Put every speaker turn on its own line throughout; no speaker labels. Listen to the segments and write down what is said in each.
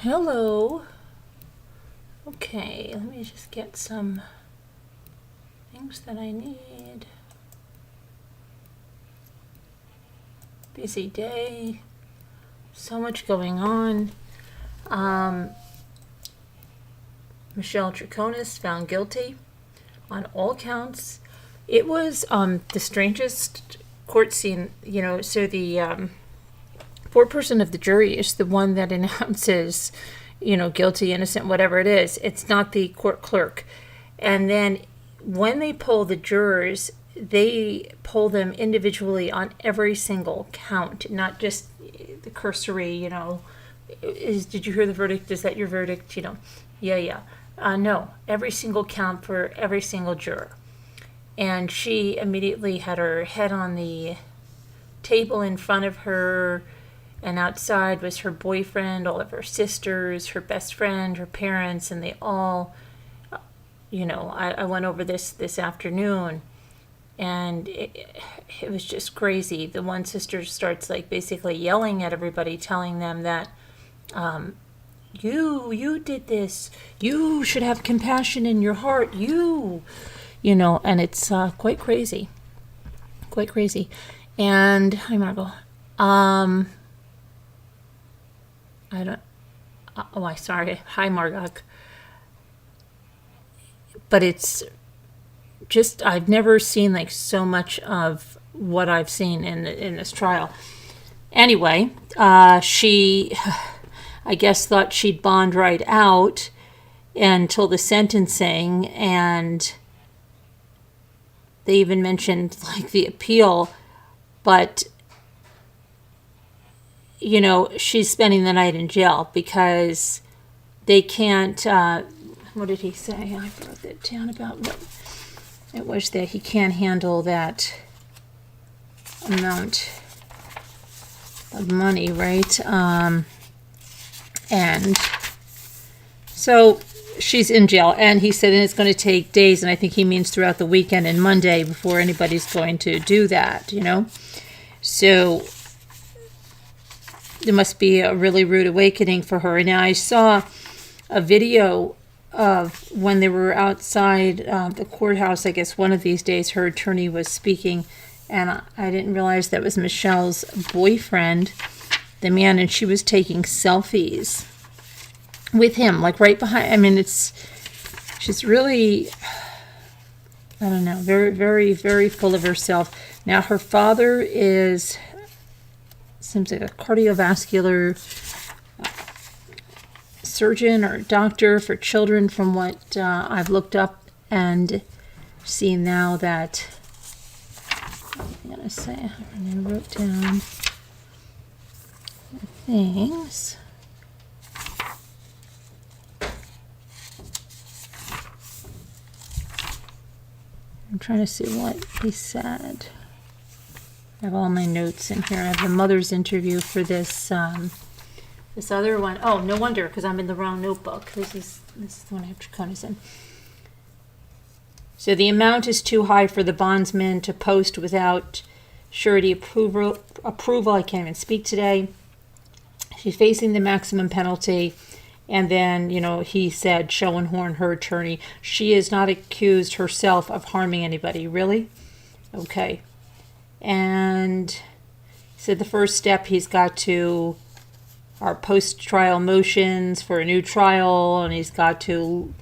Hello. Okay, let me just get some things that I need. Busy day. So much going on. Michelle Troconis found guilty on all counts. It was the strangest court scene, so the foreperson of the jury is the one that announces, guilty, innocent, whatever it is. It's not the court clerk. And then when they poll the jurors, they poll them individually on every single count, not just the cursory, did you hear the verdict? Is that your verdict? Yeah. No, every single count for every single juror. And she immediately had her head on the table in front of her, and outside was her boyfriend, all of her sisters, her best friend, her parents, and they all, I went over this afternoon, and it was just crazy. The one sister starts basically yelling at everybody, telling them that you did this. You should have compassion in your heart. And it's quite crazy. Quite crazy. And hi, Margot. Sorry. Hi, Margot. But it's just, I've never seen so much of what I've seen in this trial. Anyway, she, I guess, thought she'd bond right out until the sentencing, and they even mentioned the appeal, but she's spending the night in jail because they can't, what did he say? I wrote that down about what it was that he can't handle that amount of money, right? And so she's in jail, and he said it's going to take days, and I think he means throughout the weekend and Monday before anybody's going to do that, So there must be a really rude awakening for her. Now, I saw a video of when they were outside the courthouse. I guess one of these days her attorney was speaking, and I didn't realize that was Michelle's boyfriend, the man, and she was taking selfies with him, right behind. I mean, she's really, I don't know, very, very, very full of herself. Now, her father seems like a cardiovascular surgeon or doctor for children, from what I've looked up and seen now. That I'm going to say, I wrote down things. I'm trying to see what he said. I have all my notes in here. I have the mother's interview for this this other one. Oh, no wonder, because I'm in the wrong notebook. This is the one I have Troconis in. So the amount is too high for the bondsman to post without surety approval. I can't even speak today. She's facing the maximum penalty. And then, he said, Schoenhorn, her attorney, she is not accused herself of harming anybody. Really? Okay. And he said the first step he's got to are post-trial motions for a new trial, and he's got to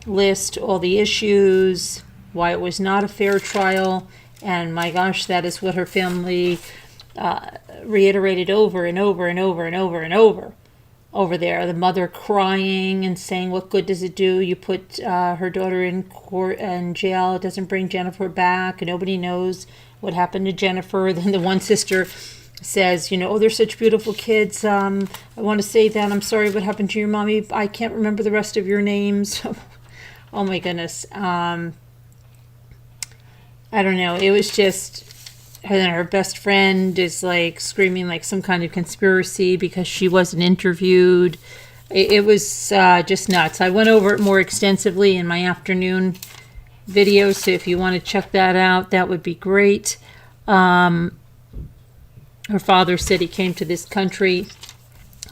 list all the issues, why it was not a fair trial, and my gosh, that is what her family reiterated over and over and over and over and over there. The mother crying and saying, what good does it do? You put her daughter in court and jail. It doesn't bring Jennifer back. Nobody knows what happened to Jennifer. Then the one sister says, they're such beautiful kids. I want to say that. I'm sorry what happened to your mommy. I can't remember the rest of your names. Oh my goodness. I don't know. It was just, her best friend is screaming some kind of conspiracy because she wasn't interviewed. It was just nuts. I went over it more extensively in my afternoon video, so if you want to check that out, that would be great. Her father said he came to this country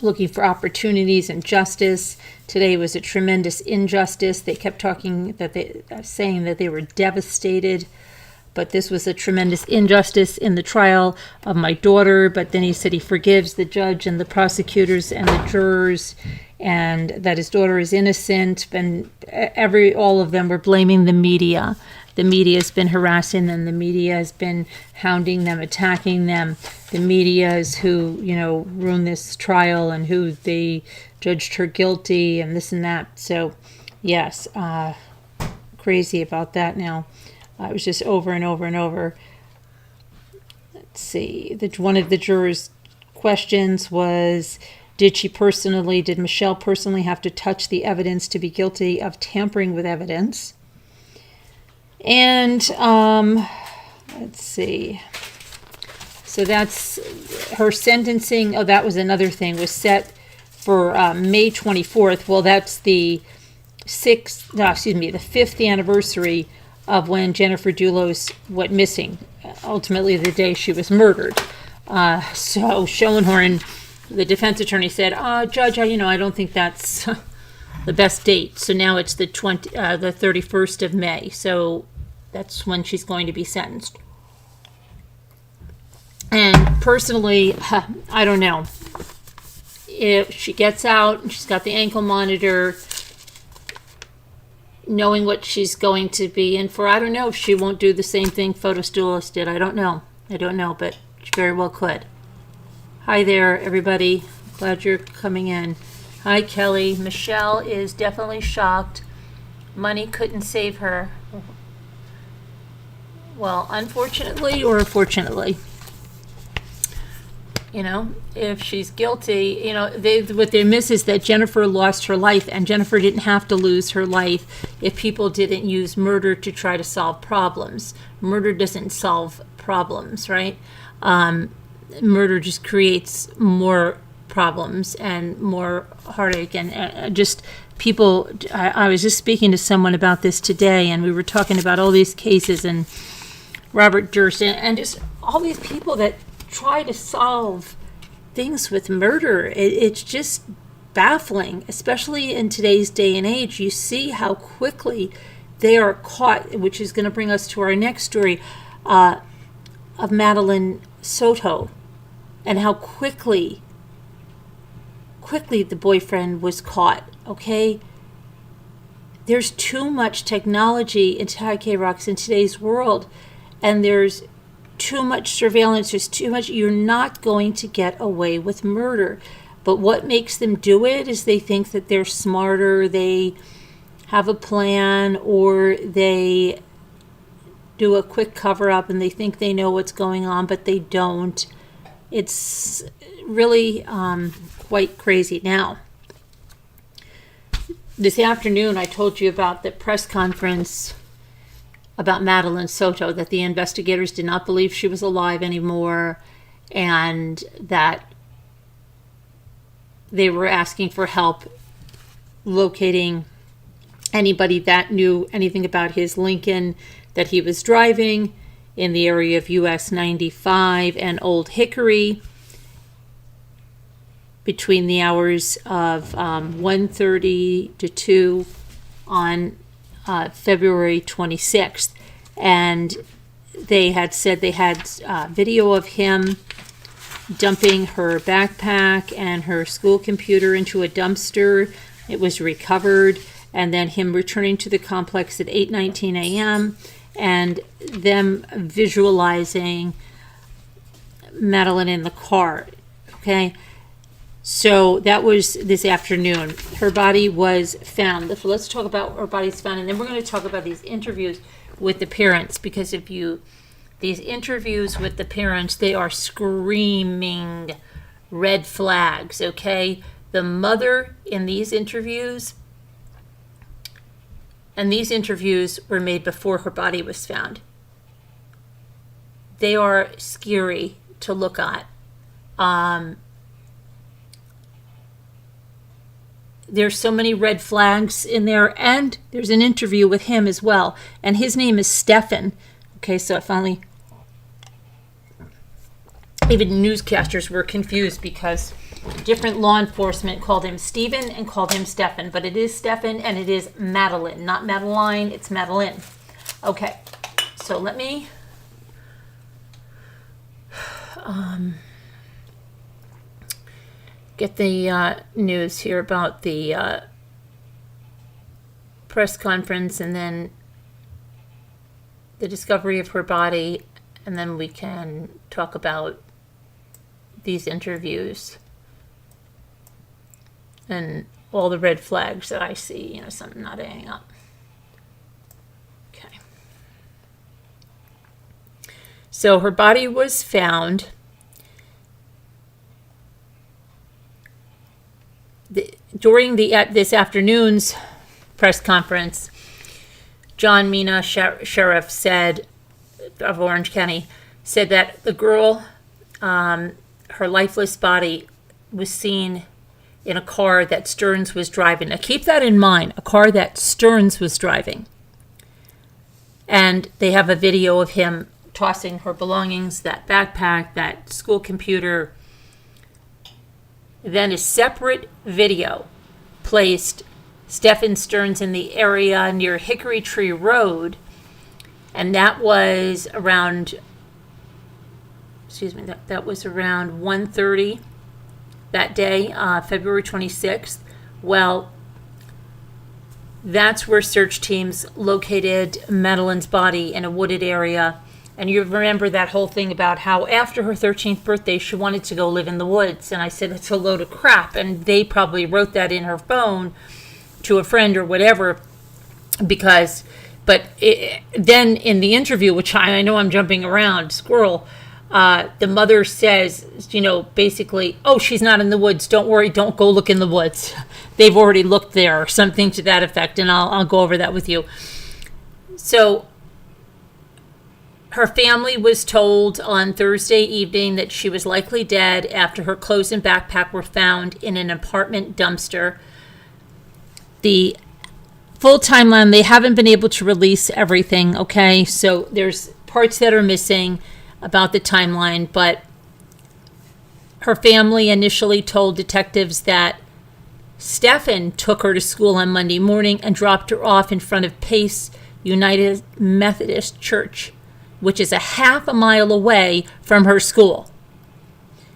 looking for opportunities and justice. Today was a tremendous injustice. They kept saying that they were devastated, but this was a tremendous injustice in the trial of my daughter. But then he said he forgives the judge and the prosecutors and the jurors, and that his daughter is innocent. And all of them were blaming the media. The media has been harassing them. The media has been hounding them, attacking them. The media is who, ruined this trial and who they judged her guilty and this and that. So, yes, crazy about that now. It was just over and over and over. Let's see. One of the jurors' questions was, did Michelle personally have to touch the evidence to be guilty of tampering with evidence? And let's see. So that's her sentencing. Oh, that was another thing, was set for May 24th. Well, that's the 5th anniversary of when Jennifer Dulos went missing. Ultimately, the day she was murdered. So Schoenhorn, the defense attorney, said, Judge, I don't think that's the best date. So now it's the 31st of May. So that's when she's going to be sentenced. And personally, I don't know. If she gets out and she's got the ankle monitor, knowing what she's going to be in for, I don't know if she won't do the same thing Fotis Dulos did. I don't know, but she very well could. Hi there, everybody. Glad you're coming in. Hi, Kelly. Michelle is definitely shocked. Money couldn't save her. Well, unfortunately or fortunately. If she's guilty, what they miss is that Jennifer lost her life, and Jennifer didn't have to lose her life if people didn't use murder to try to solve problems. Murder doesn't solve problems, right? Murder just creates more problems and more heartache and just people. I was just speaking to someone about this today, and we were talking about all these cases and Robert Durst and just all these people that try to solve things with murder. It's just baffling, especially in today's day and age. You see how quickly they are caught, which is going to bring us to our next story of Madeline Soto, and how quickly the boyfriend was caught. Okay, there's too much technology in K-Rocks in today's world, and there's too much surveillance. There's too much. You're not going to get away with murder. But what makes them do it is they think that they're smarter, they have a plan, or they do a quick cover-up and they think they know what's going on, but they don't. It's really quite crazy. Now, this afternoon I told you about the press conference about Madeline Soto, that the investigators did not believe she was alive anymore, and that they were asking for help locating anybody that knew anything about his Lincoln that he was driving in the area of US 95 and Old Hickory between the hours of 1:30 to 2 on February 26th. And they had said they had video of him dumping her backpack and her school computer into a dumpster. It was recovered, and then him returning to the complex at 8:19 a.m. and them visualizing Madeline in the car. Okay, so that was this afternoon. Her body was found. Let's talk about her body's found, and then we're going to talk about these interviews with the parents, because these interviews with the parents, they are screaming red flags, okay? The mother in these interviews, and these interviews were made before her body was found. They are scary to look at. There's so many red flags in there, and there's an interview with him as well, and his name is Stephan. Okay, so I finally even newscasters were confused because different law enforcement called him Stephen and called him Stephan, but it is Stephan and it is Madeline, not Madeline, it's Madeline. Okay, so let me get the news here about the press conference and then the discovery of her body, and then we can talk about these interviews and all the red flags that I see, something not adding up. Okay. So her body was found during this afternoon's press conference. John Mina, sheriff of Orange County, said that the girl, her lifeless body, was seen in a car that Sterns was driving. Now keep that in mind, a car that Sterns was driving. And they have a video of him tossing her belongings, that backpack, that school computer. Then a separate video placed Stephan Sterns in the area near Hickory Tree Road, and that was around, that was around 1:30 that day, February 26th. Well, that's where search teams located Madeline's body in a wooded area. And you remember that whole thing about how after her 13th birthday, she wanted to go live in the woods. And I said, it's a load of crap. And they probably wrote that in her phone to a friend or whatever, then in the interview, which I know I'm jumping around, squirrel, the mother says, basically, oh, she's not in the woods. Don't worry. Don't go look in the woods. They've already looked there, or something to that effect. And I'll go over that with you. So her family was told on Thursday evening that she was likely dead after her clothes and backpack were found in an apartment dumpster. The full timeline, they haven't been able to release everything, okay? So there's parts that are missing about the timeline, but her family initially told detectives that Stephan took her to school on Monday morning and dropped her off in front of Pace United Methodist Church, which is a half a mile away from her school.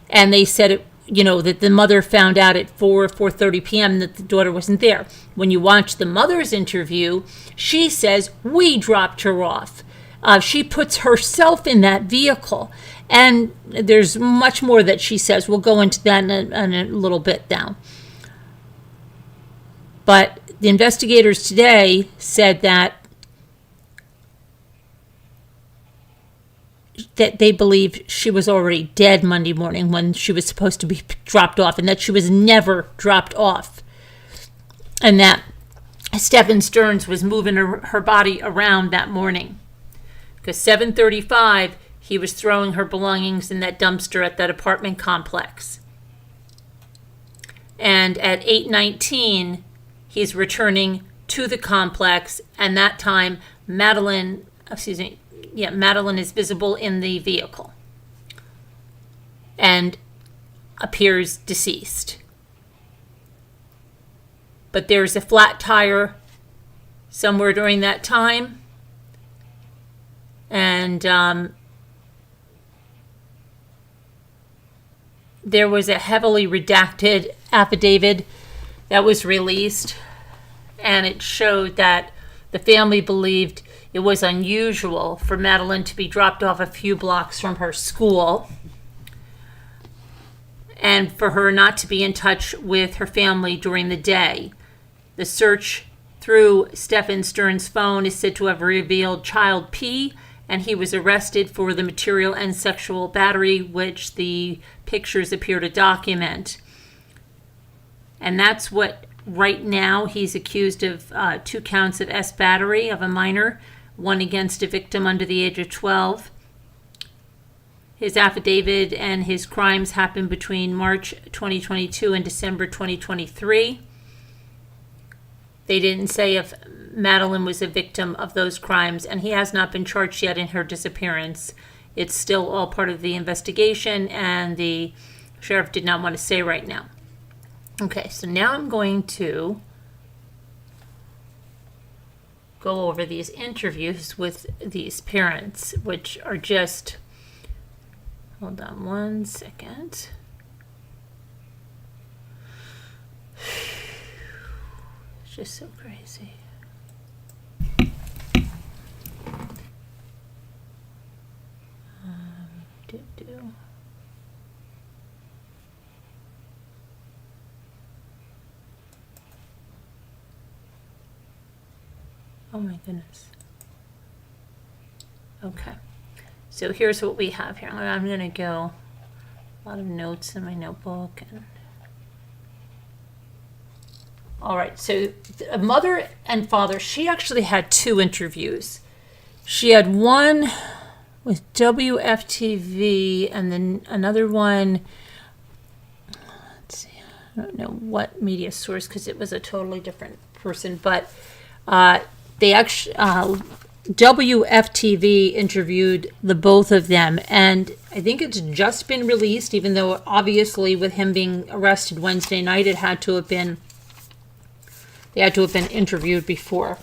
And they said that the mother found out at 4:30 p.m. that the daughter wasn't there. When you watch the mother's interview, she says, we dropped her off. She puts herself in that vehicle. And there's much more that she says. We'll go into that in a little bit now. But the investigators today said that they believe she was already dead Monday morning when she was supposed to be dropped off, and that she was never dropped off. And that Stephan Sterns was moving her body around that morning. Because 7:35, he was throwing her belongings in that dumpster at that apartment complex. And at 8:19, he's returning to the complex, and that time Madeline is visible in the vehicle and appears deceased. But there's a flat tire somewhere during that time. And there was a heavily redacted affidavit that was released, and it showed that the family believed it was unusual for Madeline to be dropped off a few blocks from her school and for her not to be in touch with her family during the day. The search through Stephan Sterns' phone is said to have revealed child P, and he was arrested for the material and sexual battery, which the pictures appear to document. And that's what, right now, he's accused of 2 counts of S battery of a minor, one against a victim under the age of 12. His affidavit and his crimes happened between March 2022 and December 2023. They didn't say if Madeline was a victim of those crimes, and he has not been charged yet in her disappearance. it's still all part of the investigation, and the sheriff did not want to say right now. Okay, so now I'm going to go over these interviews with these parents, which are just, hold on one second. It's just so crazy. Oh my goodness. Okay. So here's what we have here. I'm going to go, a lot of notes in my notebook. All right. So the mother and father, she actually had 2 interviews. She had one with WFTV and then another one, let's see, I don't know what media source because it was a totally different person, but they actually, WFTV interviewed the both of them, and I think it's just been released, even though obviously with him being arrested Wednesday night, they had to have been interviewed before.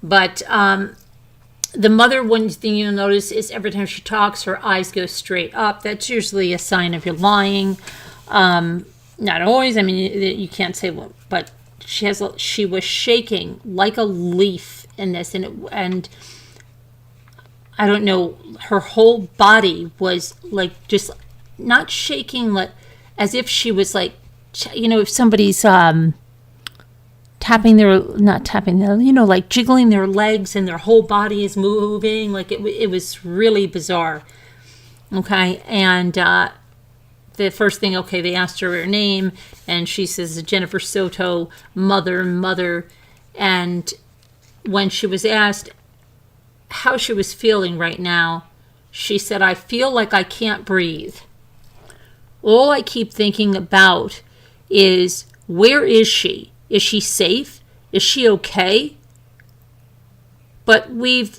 But the mother, one thing you'll notice is every time she talks, her eyes go straight up. That's usually a sign of you're lying. Not always. I mean, you can't say what, but she was shaking like a leaf in this, and I don't know, her whole body was like just not shaking, like as if she was like, if somebody's not tapping their, like jiggling their legs and their whole body is moving, like it was really bizarre. Okay, and the first thing, they asked her name, and she says Jennifer Soto, mother, and when she was asked how she was feeling right now, she said, I feel like I can't breathe. All I keep thinking about is, where is she? Is she safe? Is she okay? But we're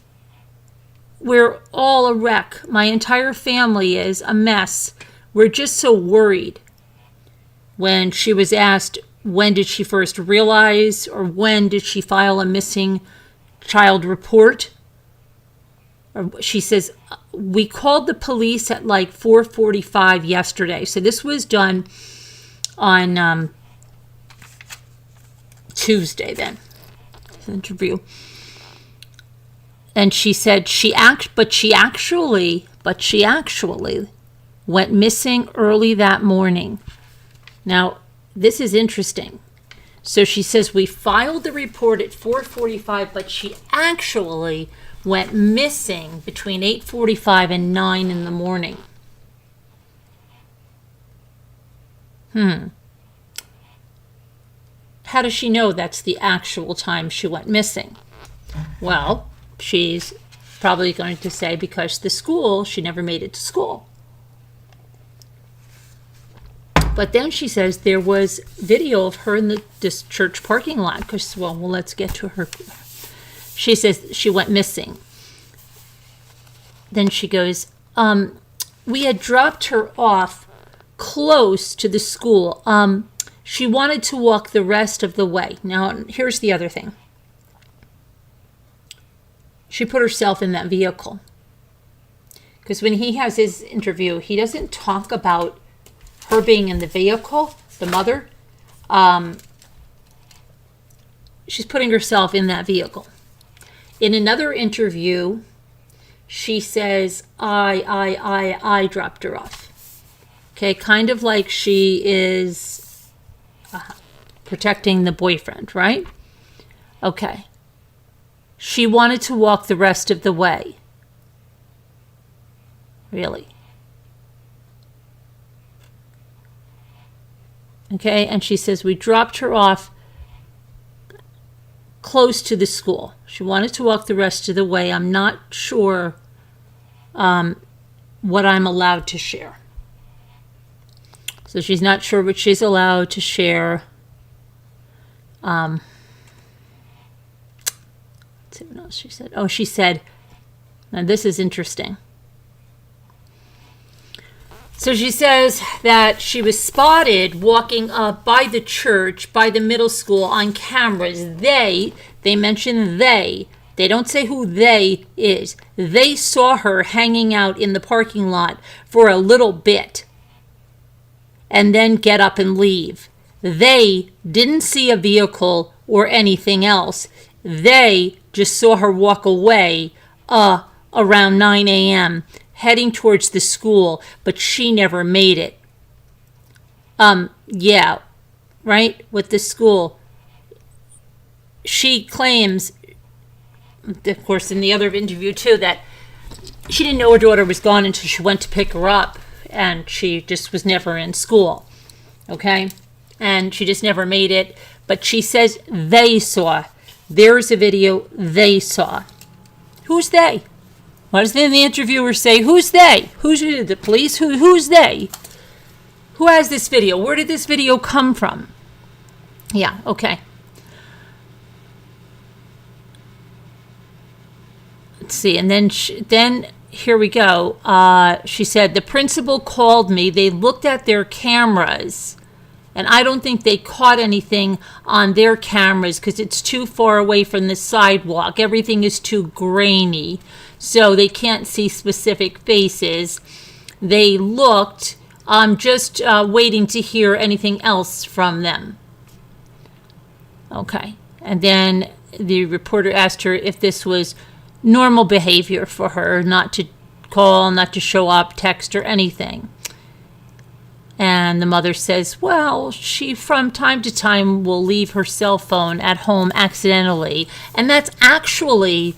all a wreck. My entire family is a mess. We're just so worried. When she was asked, when did she first realize, or when did she file a missing child report? She says, we called the police at like 4:45 yesterday. So this was done on Tuesday then, the interview. And she said she actually went missing early that morning. Now, this is interesting. So she says we filed the report at 4:45, but she actually went missing between 8:45 and 9 in the morning. How does she know that's the actual time she went missing? Well, she's probably going to say because she never made it to school. But then she says there was video of her in this church parking lot. Because, let's get to her. She says she went missing. Then she goes, we had dropped her off close to the school. She wanted to walk the rest of the way. Now, here's the other thing. She put herself in that vehicle. Because when he has his interview, he doesn't talk about her being in the vehicle, the mother. She's putting herself in that vehicle. In another interview, she says, I dropped her off. Okay, kind of like she is protecting the boyfriend, right? Okay. She wanted to walk the rest of the way. Really? Okay, and she says, we dropped her off close to the school. She wanted to walk the rest of the way. I'm not sure what I'm allowed to share. So she's not sure what she's allowed to share. Let's see what else she said. Oh, she said, now this is interesting. So she says that she was spotted walking up by the church, by the middle school on cameras. They mention they don't say who they is. They saw her hanging out in the parking lot for a little bit and then get up and leave. They didn't see a vehicle or anything else. They just saw her walk away around 9 a.m. heading towards the school, but she never made it. Yeah, right, with the school. She claims, of course, in the other interview too, that she didn't know her daughter was gone until she went to pick her up, and she just was never in school, okay? And she just never made it, but she says they saw. There's a video they saw. Who's they? What does the interviewer say? Who's they? Who's the police? Who's they? Who has this video? Where did this video come from? Yeah, okay. Let's see. And then here we go. She said, the principal called me. They looked at their cameras, and I don't think they caught anything on their cameras because it's too far away from the sidewalk. Everything is too grainy, so they can't see specific faces. They looked. I'm just waiting to hear anything else from them. Okay. And then the reporter asked her if this was normal behavior for her, not to call, not to show up, text, or anything. And the mother says, well, she from time to time will leave her cell phone at home accidentally. And that's actually,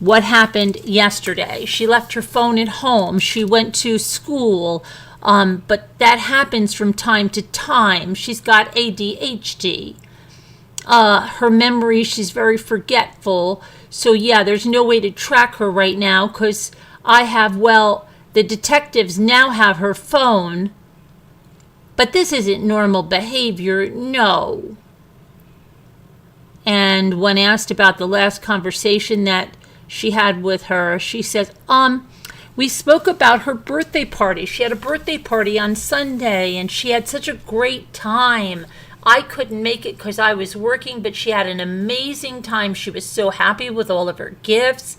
what happened yesterday. She left her phone at home. She went to school, but that happens from time to time. She's got ADHD. Her memory, she's very forgetful. So yeah, there's no way to track her right now because the detectives now have her phone. But this isn't normal behavior, no. And when asked about the last conversation that she had with her, she says, we spoke about her birthday party. She had a birthday party on Sunday, and she had such a great time. I couldn't make it because I was working, but she had an amazing time. She was so happy with all of her gifts.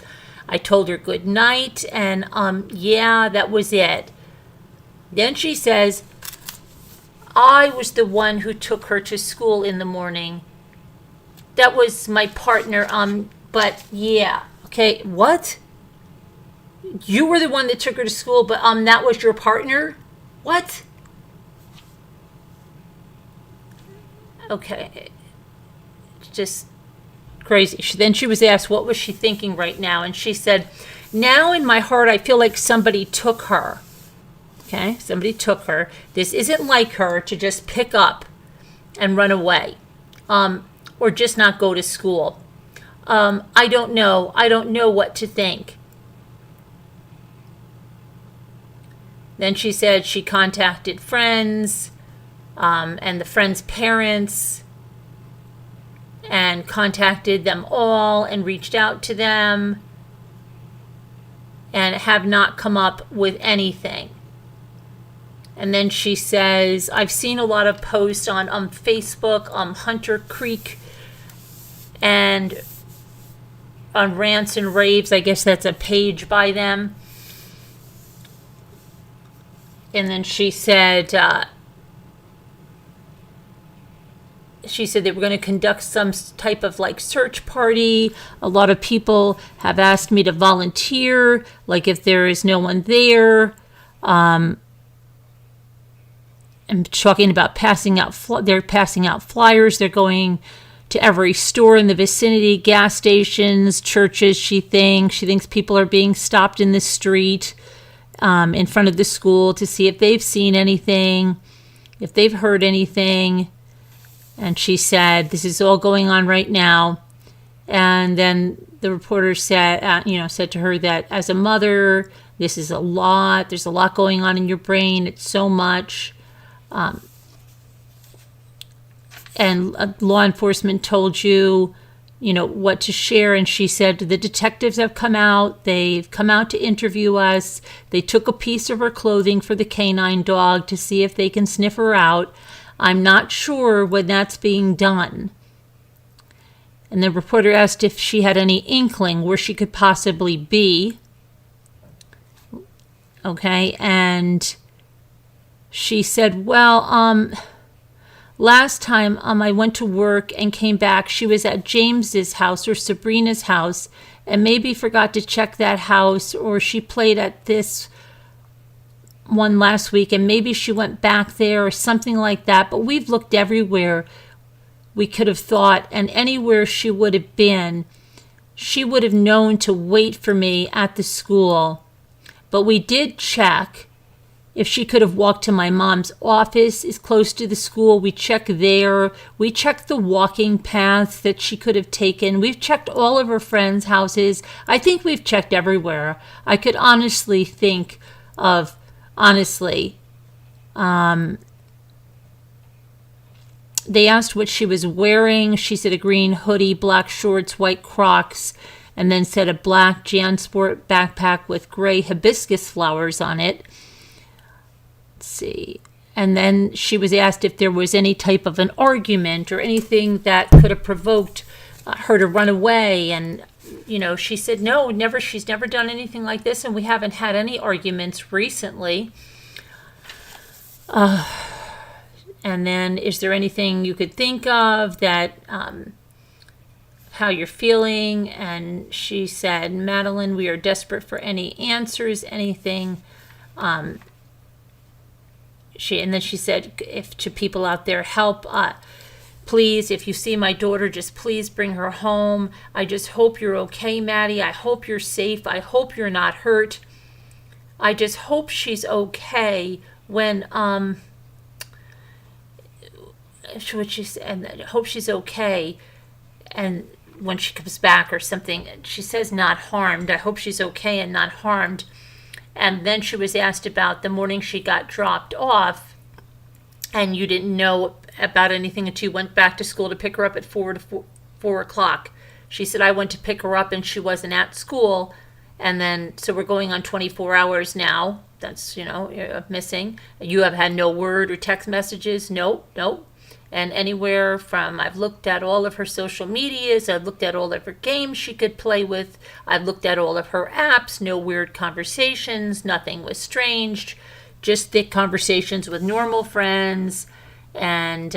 I told her good night, and yeah, that was it. Then she says, I was the one who took her to school in the morning. That was my partner, but yeah. Okay, what? You were the one that took her to school, but that was your partner? What? Okay, just crazy. Then she was asked what was she thinking right now, and she said, now in my heart I feel like somebody took her. Okay, somebody took her. This isn't like her to just pick up and run away, or just not go to school. I don't know. I don't know what to think. Then she said she contacted friends, and the friends' parents, and contacted them all and reached out to them and have not come up with anything. And then she says, I've seen a lot of posts on Facebook, Hunter Creek, and on Rants and Raves. I guess that's a page by them. And then she said they were going to conduct some type of search party. A lot of people have asked me to volunteer, if there is no one there. I'm talking about passing out. They're passing out flyers. They're going to every store in the vicinity, gas stations, churches. She thinks people are being stopped in the street in front of the school to see if they've seen anything, if they've heard anything. And she said, this is all going on right now. And then the reporter said to her that as a mother, this is a lot. There's a lot going on in your brain. It's so much. And law enforcement told you what to share. And she said, the detectives have come out. They've come out to interview us. They took a piece of her clothing for the canine dog to see if they can sniff her out. I'm not sure when that's being done. And the reporter asked if she had any inkling where she could possibly be. Okay, and she said, well, last time I went to work and came back, she was at James's house or Sabrina's house and maybe forgot to check that house, or she played at this one last week and maybe she went back there or something like that. But we've looked everywhere we could have thought, and anywhere she would have been, she would have known to wait for me at the school. But we did check if she could have walked to my mom's office is close to the school. We checked there. We checked the walking paths that she could have taken. We've checked all of her friends' houses. I think we've checked everywhere. I could honestly think of, they asked what she was wearing. She said a green hoodie, black shorts, white Crocs, and then said a black JanSport backpack with gray hibiscus flowers on it. Let's see. And then she was asked if there was any type of an argument or anything that could have provoked her to run away. And, she said, no, never. She's never done anything like this, and we haven't had any arguments recently. And then, is there anything you could think of that, how you're feeling? And she said, Madeline, we are desperate for any answers, anything. And then she said, if to people out there, help, please, if you see my daughter, just please bring her home. I just hope you're okay, Maddie. I hope you're safe. I hope you're not hurt. I just hope she's okay when, what she said, and I hope she's okay, and when she comes back or something. She says not harmed. I hope she's okay and not harmed. And then she was asked about the morning she got dropped off, and you didn't know about anything until you went back to school to pick her up at 4 o'clock. She said, I went to pick her up and she wasn't at school, and then so we're going on 24 hours now. That's missing. You have had no word or text messages. Nope. And anywhere from, I've looked at all of her social medias, I've looked at all of her games she could play with, I've looked at all of her apps, no weird conversations, nothing was strange, just thick conversations with normal friends. And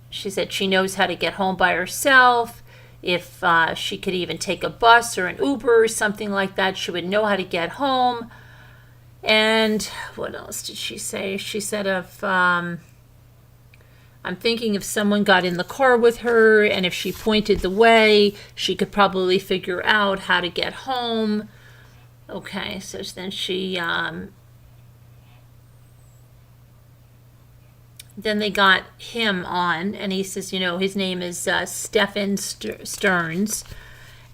she said she knows how to get home by herself. If she could even take a bus or an Uber or something like that, she would know how to get home. And what else did she say? She said, I'm thinking if someone got in the car with her and if she pointed the way, she could probably figure out how to get home. Okay, so then she, then they got him on, and he says, his name is Stephan Sterns.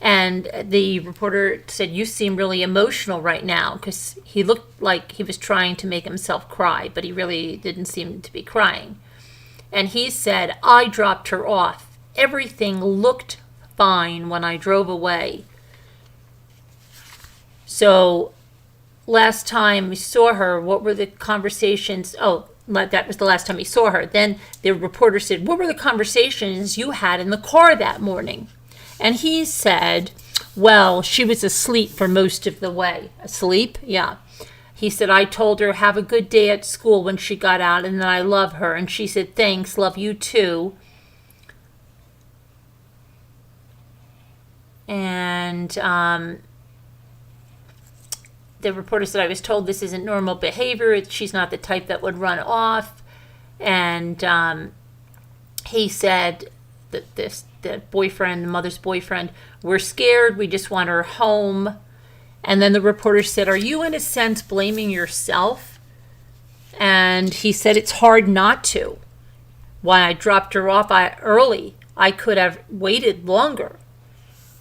And the reporter said, you seem really emotional right now, because he looked like he was trying to make himself cry, but he really didn't seem to be crying. And he said, I dropped her off. Everything looked fine when I drove away. So last time we saw her, what were the conversations? Oh, that was the last time he saw her. Then the reporter said, what were the conversations you had in the car that morning? And he said, well, she was asleep for most of the way. Asleep? Yeah. He said, I told her, have a good day at school when she got out, and then I love her. And she said, thanks, love you too. And the reporter said, I was told this isn't normal behavior. She's not the type that would run off. And he said that the boyfriend, the mother's boyfriend, we're scared. We just want her home. And then the reporter said, are you in a sense blaming yourself? And he said, it's hard not to. Why I dropped her off early. I could have waited longer.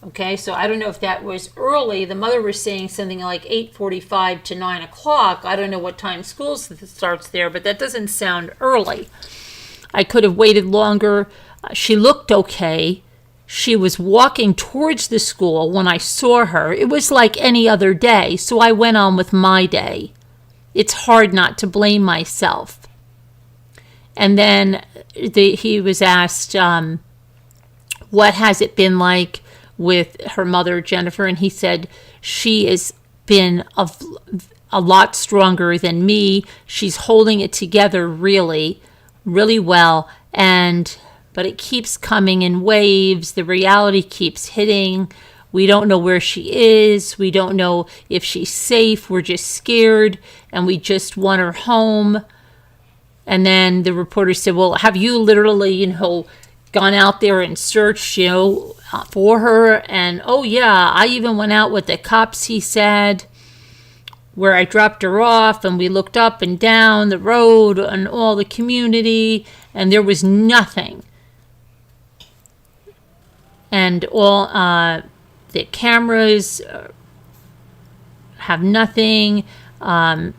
Okay, so I don't know if that was early. The mother was saying something like 8:45 to 9 o'clock. I don't know what time school starts there, but that doesn't sound early. I could have waited longer. She looked okay. She was walking towards the school when I saw her. It was like any other day, so I went on with my day. It's hard not to blame myself. And then he was asked, what has it been like with her mother, Jennifer? And he said, she has been a lot stronger than me. She's holding it together really, really well. But it keeps coming in waves. The reality keeps hitting. We don't know where she is. We don't know if she's safe. We're just scared, and we just want her home. And then the reporter said, well, have you literally, gone out there and searched, for her? And, oh, yeah, I even went out with the cops, he said, where I dropped her off, and we looked up and down the road and all the community, and there was nothing. And all the cameras have nothing. And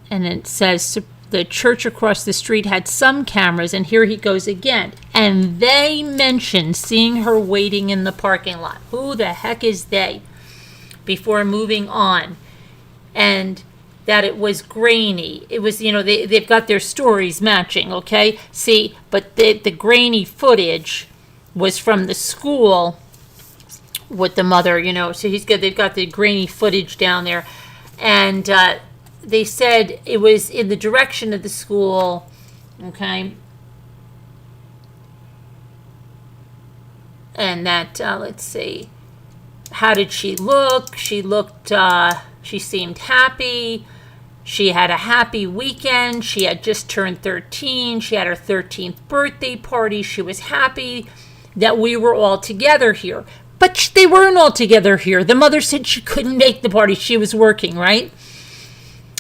it says the church across the street had some cameras. And here he goes again. And they mentioned seeing her waiting in the parking lot. Who the heck is they? Before moving on. And that it was grainy. It was, they've got their stories matching, okay? See, but the grainy footage was from the school with the mother, so they've got the grainy footage down there. And they said it was in the direction of the school, okay? And that, let's see, how did she look? She looked, she seemed happy. She had a happy weekend. She had just turned 13. She had her 13th birthday party. She was happy that we were all together here. But they weren't all together here. The mother said she couldn't make the party. She was working, right?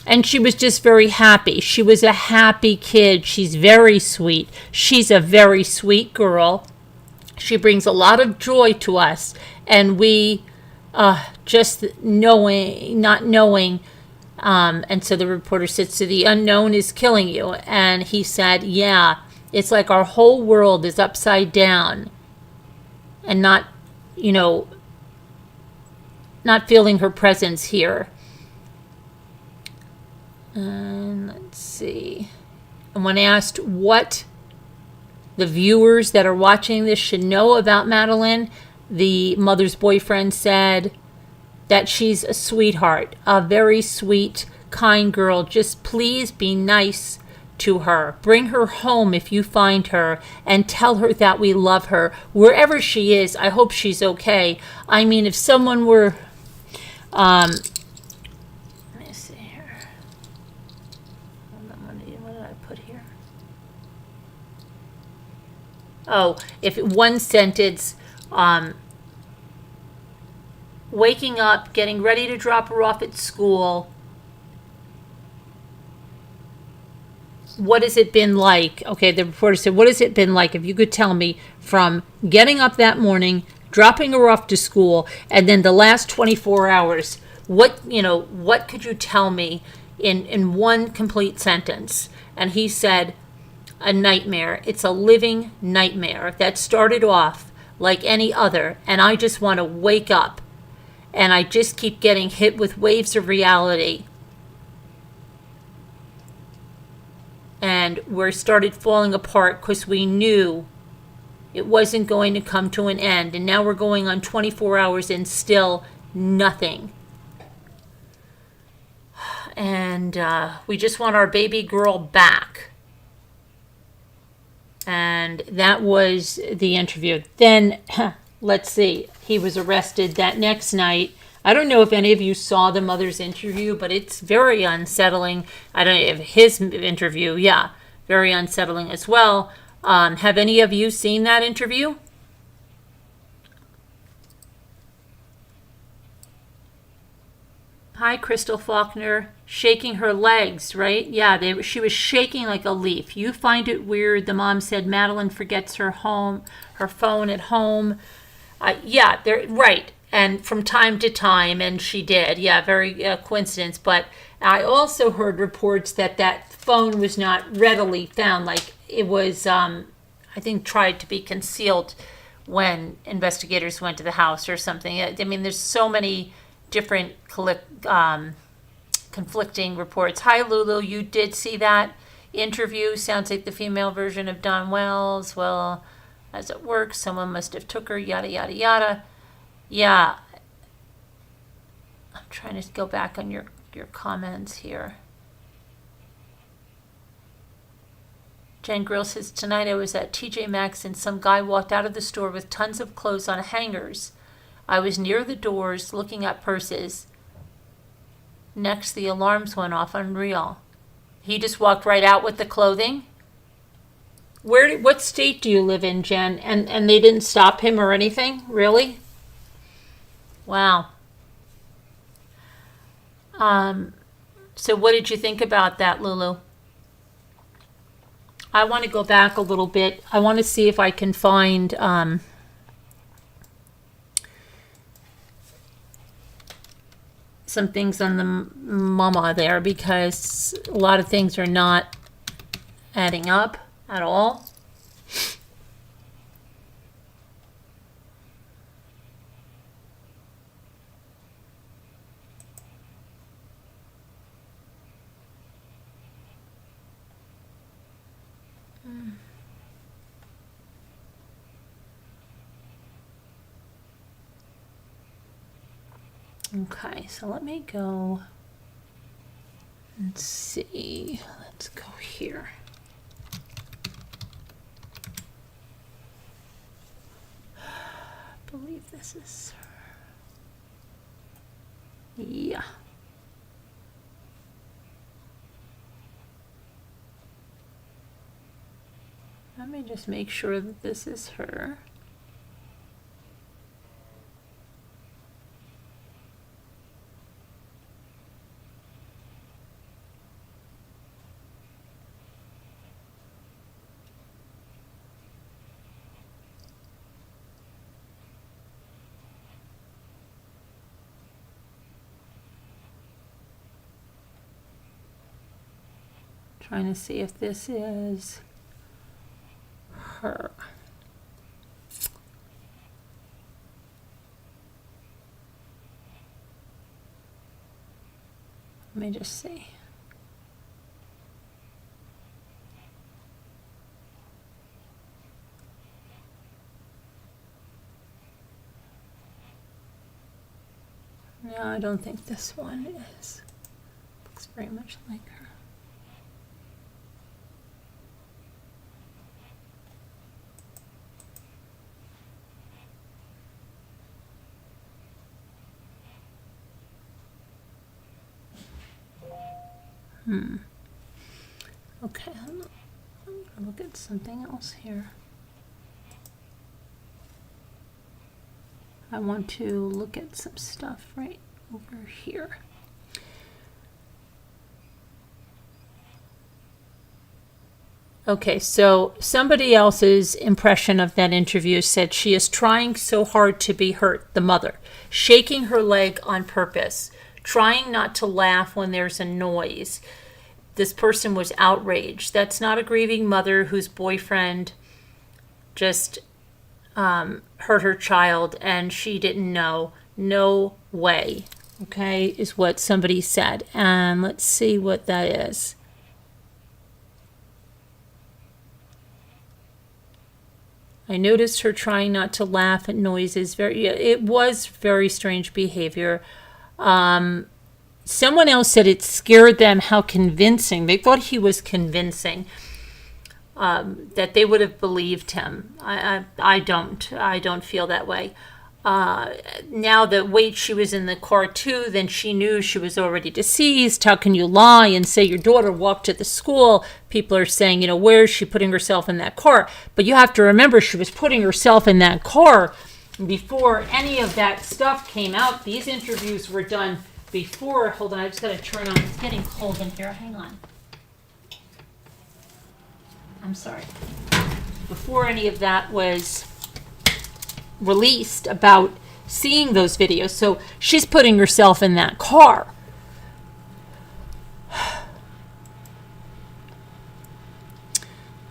And she was just very happy. She was a happy kid. She's very sweet. She's a very sweet girl. She brings a lot of joy to us. And we just not knowing. And so the reporter said, so the unknown is killing you. And he said, yeah, it's like our whole world is upside down. And not feeling her presence here. And let's see. And when asked what the viewers that are watching this should know about Madeline, the mother's boyfriend said that she's a sweetheart, a very sweet, kind girl. Just please be nice to her. Bring her home if you find her, and tell her that we love her. Wherever she is, I hope she's okay. I mean, if someone were... let me see here. What did I put here? Oh, if one sentence... waking up, getting ready to drop her off at school. What has it been like? Okay, the reporter said, what has it been like, if you could tell me, from getting up that morning, dropping her off to school, and then the last 24 hours, what could you tell me in one complete sentence? And he said, a nightmare. It's a living nightmare that started off like any other, and I just want to wake up, and I just keep getting hit with waves of reality. And we started falling apart because we knew it wasn't going to come to an end. And now we're going on 24 hours and still nothing. And we just want our baby girl back. And that was the interview. Then, let's see, he was arrested that next night. I don't know if any of you saw the mother's interview, but it's very unsettling. I don't know if his interview, yeah, very unsettling as well. Have any of you seen that interview? Hi, Crystal Faulkner. Shaking her legs, right? Yeah, she was shaking like a leaf. You find it weird. The mom said Madeline forgets her phone at home. Yeah, they're right. and from time to time, and she did, yeah, very coincidence. But I also heard reports that that phone was not readily found, like it was, I think, tried to be concealed when investigators went to the house or something. I mean, there's so many different conflicting reports. Hi, Lulu, you did see that interview? Sounds like the female version of Don Wells. Well, as it works, someone must have took her, yada, yada, yada. Yeah. I'm trying to go back on your comments here. Jen Grill says, tonight I was at TJ Maxx and some guy walked out of the store with tons of clothes on hangers. I was near the doors looking at purses. Next, the alarms went off. Unreal. He just walked right out with the clothing? What state do you live in, Jen? And they didn't stop him or anything? Really? Wow. So what did you think about that, Lulu? I want to go back a little bit. I want to see if I can find some things on the mama there, because a lot of things are not adding up at all. Okay, so let me go and see. Let's go here. I believe this is her. Yeah. Let me just make sure that this is her. Trying to see if this is her. Let me just see. No, I don't think this one is. Looks very much like her. Okay, I'm gonna look at something else here. I want to look at some stuff right over here. Okay, so somebody else's impression of that interview said she is trying so hard to be hurt, the mother, shaking her leg on purpose, trying not to laugh when there's a noise. This person was outraged. That's not a grieving mother whose boyfriend just hurt her child and she didn't know. No way. Okay, is what somebody said. And let's see what that is. I noticed her trying not to laugh at noises. It was very strange behavior. Someone else said it scared them how convincing. They thought he was convincing, that they would have believed him. I don't feel that way. Now that wait, she was in the car too, then she knew she was already deceased. How can you lie and say your daughter walked to the school? People are saying, where is she putting herself in that car? But you have to remember she was putting herself in that car before any of that stuff came out. These interviews were done before. Hold on, I just got to turn on. It's getting cold in here. Hang on. I'm sorry. Before any of that was released about seeing those videos. So she's putting herself in that car.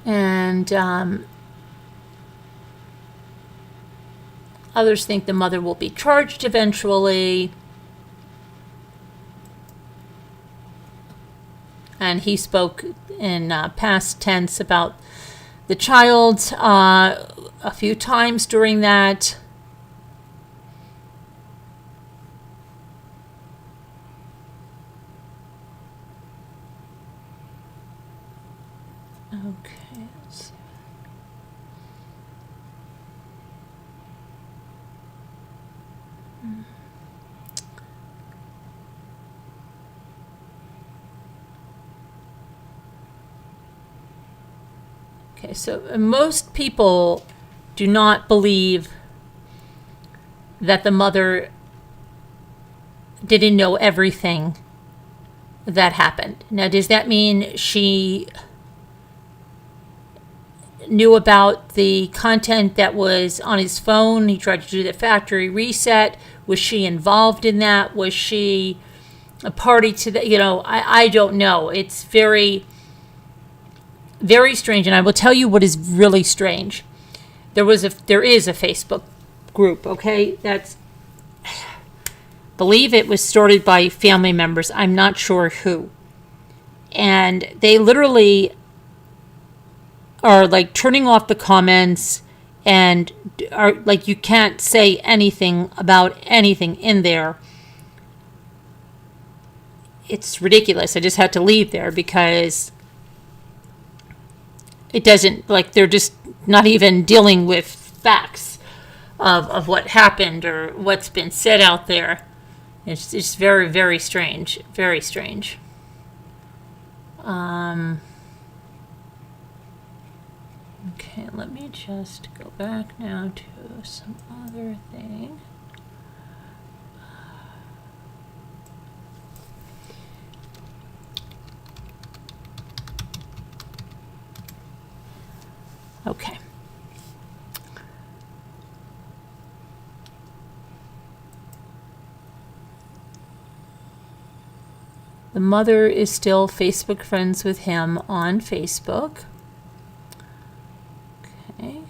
And others think the mother will be charged eventually. And he spoke in past tense about the child a few times during that. Okay, let's see. Okay, so most people do not believe that the mother didn't know everything that happened. Now, does that mean she knew about the content that was on his phone? He tried to do the factory reset. Was she involved in that? Was she a party to that? I don't know. It's very, very strange. And I will tell you what is really strange. There is a Facebook group, okay? Believe it was started by family members. I'm not sure who. And they literally are like turning off the comments and are like, you can't say anything about anything in there. It's ridiculous. I just had to leave there because it doesn't, like, they're just not even dealing with facts of what happened or what's been said out there. It's just very, very strange. Very strange. Okay, let me just go back now to some other thing. Okay. The mother is still Facebook friends with him on Facebook. Okay.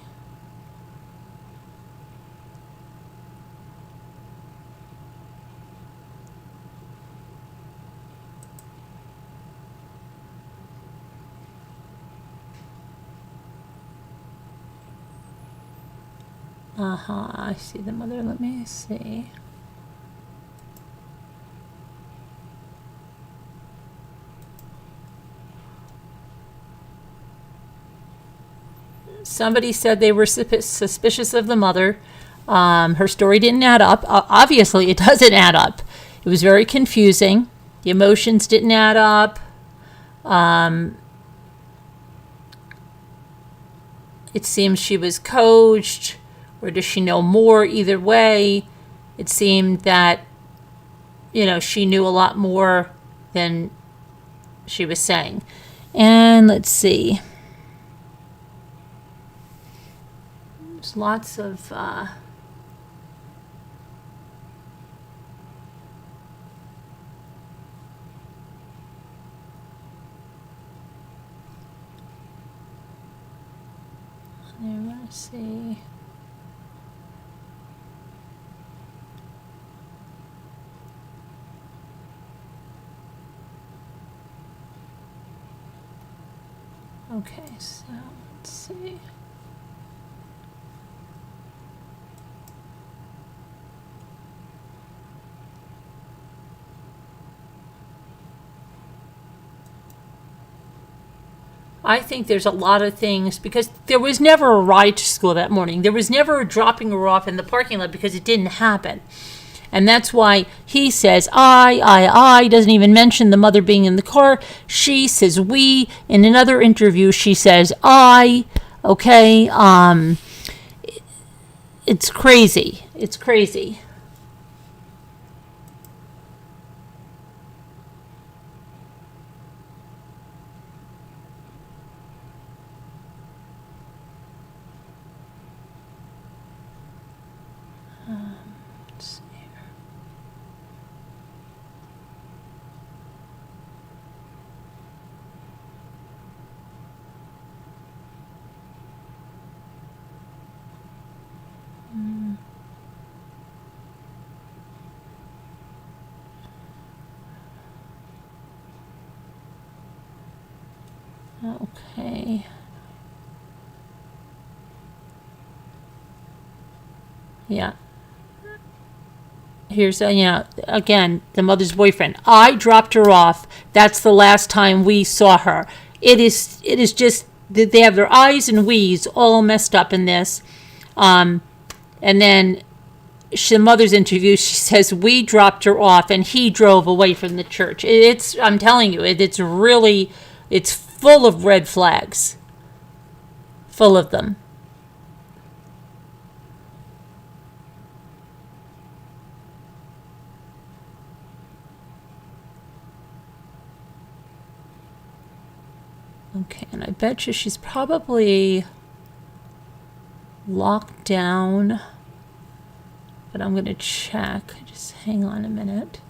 I see the mother. Let me see. Somebody said they were suspicious of the mother. Her story didn't add up. Obviously, it doesn't add up. It was very confusing. The emotions didn't add up. It seems she was coached, or does she know more? Either way, it seemed that, she knew a lot more than she was saying. And let's see. There's lots of let's see. Okay, so let's see. I think there's a lot of things, because there was never a ride to school that morning. There was never a dropping her off in the parking lot because it didn't happen. And that's why he says, I, doesn't even mention the mother being in the car. She says we. In another interview, she says I. Okay. It's crazy. It's crazy. Okay. Yeah. Here's, again, the mother's boyfriend. I dropped her off. That's the last time we saw her. It is just that they have their I's and we's all messed up in this. And then the mother's interview, she says, we dropped her off and he drove away from the church. I'm telling you, it's full of red flags. Full of them. Okay, and I bet you she's probably locked down, but I'm going to check. Just hang on a minute.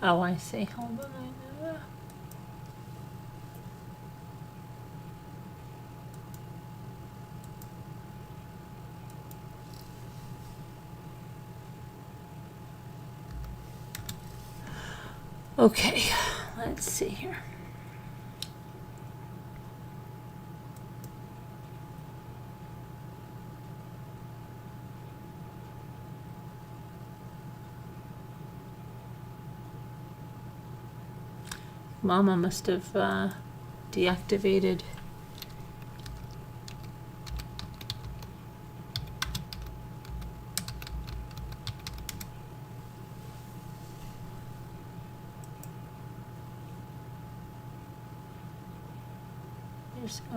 Oh, I see. Hold on. Okay, let's see here. Mama must have deactivated.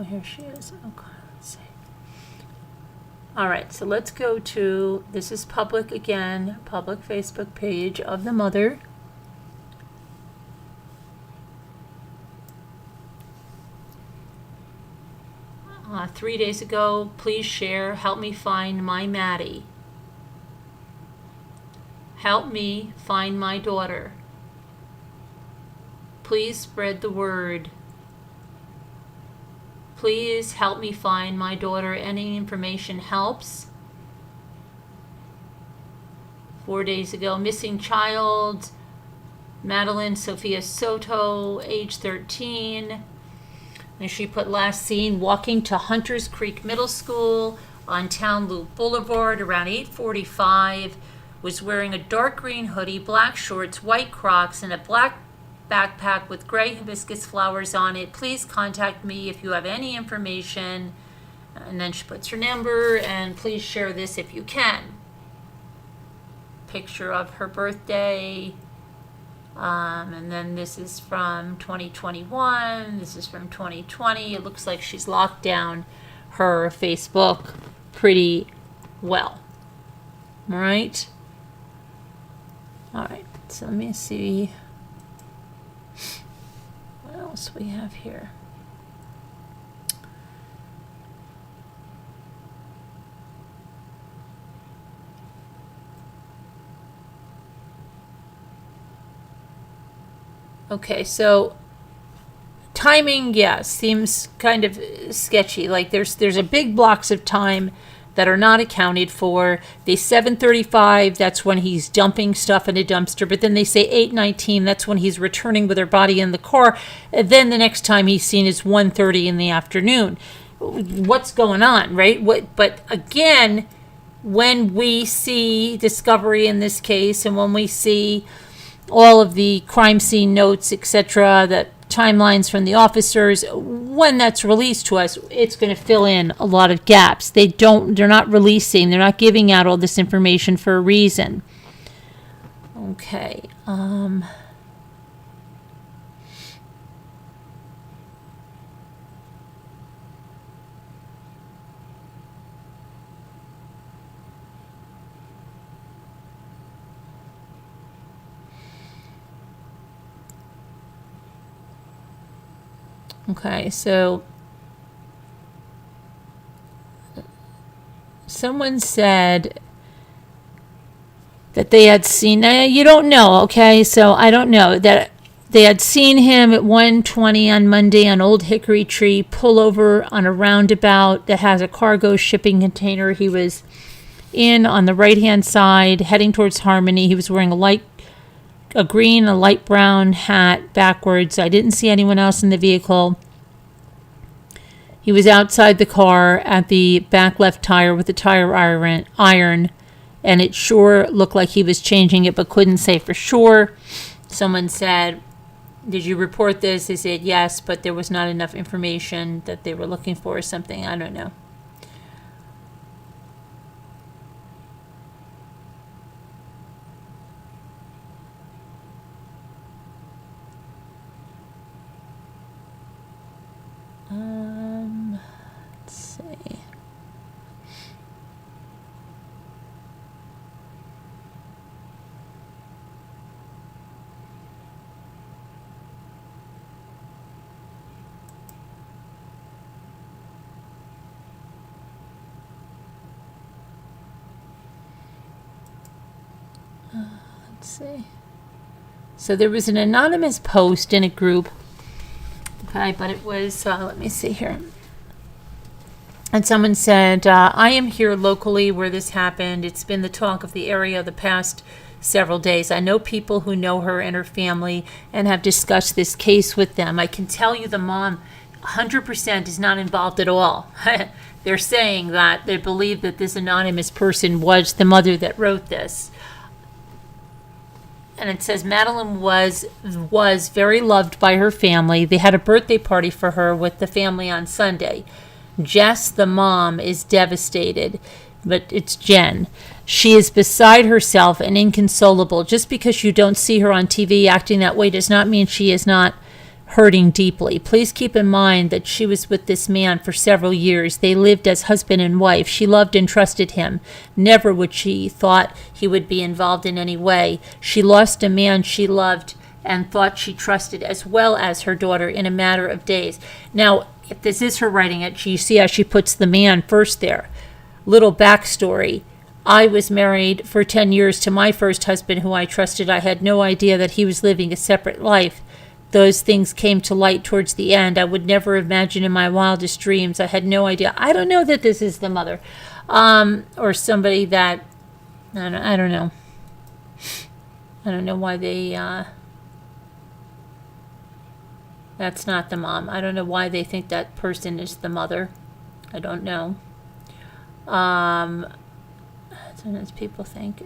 Here she is. Okay, let's see. All right, so let's go to, this is public again, public Facebook page of the mother. Uh, 3 days ago, please share, help me find my Maddie. Help me find my daughter. Please spread the word. Please help me find my daughter. Any information helps. 4 days ago, missing child, Madeline Soto, age 13. And she put last seen walking to Hunters Creek Middle School on Town Loop Boulevard around 8:45. Was wearing a dark green hoodie, black shorts, white Crocs, and a black backpack with gray hibiscus flowers on it. Please contact me if you have any information. And then she puts her number, and please share this if you can. Picture of her birthday. And then this is from 2021. This is from 2020. It looks like she's locked down her Facebook pretty well. All right. All right. So let me see what else we have here. Okay, so timing, yeah, seems kind of sketchy. Like there's a big blocks of time that are not accounted for. They 7:35, that's when he's dumping stuff in a dumpster, but then they say 8:19, that's when he's returning with her body in the car. And then the next time he's seen is 1:30 in the afternoon. What's going on, right? But again, when we see discovery in this case, and when we see all of the crime scene notes, etc., the timelines from the officers, when that's released to us, it's going to fill in a lot of gaps. They're not giving out all this information for a reason. Okay. Okay, so someone said that they had seen, you don't know, okay, so I don't know, that they had seen him at 1:20 on Monday on Old Hickory Tree pull over on a roundabout that has a cargo shipping container. He was in on the right-hand side, heading towards Harmony. He was wearing a green, a light brown hat backwards. I didn't see anyone else in the vehicle. He was outside the car at the back left tire with the tire iron, and it sure looked like he was changing it, but couldn't say for sure. Someone said, "Did you report this?" They said yes, but there was not enough information that they were looking for or something. I don't know. Let's see. Let's see. So there was an anonymous post in a group. Okay, but it was, let me see here. And someone said, I am here locally where this happened. It's been the talk of the area the past several days. I know people who know her and her family and have discussed this case with them. I can tell you the mom 100% is not involved at all. They're saying that they believe that this anonymous person was the mother that wrote this. And it says Madeline was very loved by her family. They had a birthday party for her with the family on Sunday. Jess, the mom, is devastated, but it's Jen. She is beside herself and inconsolable. Just because you don't see her on TV acting that way does not mean she is not hurting deeply. Please keep in mind that she was with this man for several years. They lived as husband and wife. She loved and trusted him. Never would she thought he would be involved in any way. She lost a man she loved and thought she trusted, as well as her daughter, in a matter of days. Now, if this is her writing it, you see how she puts the man first there. Little backstory. I was married for 10 years to my first husband, who I trusted. I had no idea that he was living a separate life. Those things came to light towards the end. I would never imagine in my wildest dreams. I had no idea. I don't know that this is the mother, or somebody that, I don't know. I don't know why they, that's not the mom. I don't know why they think that person is the mother. I don't know. Sometimes people think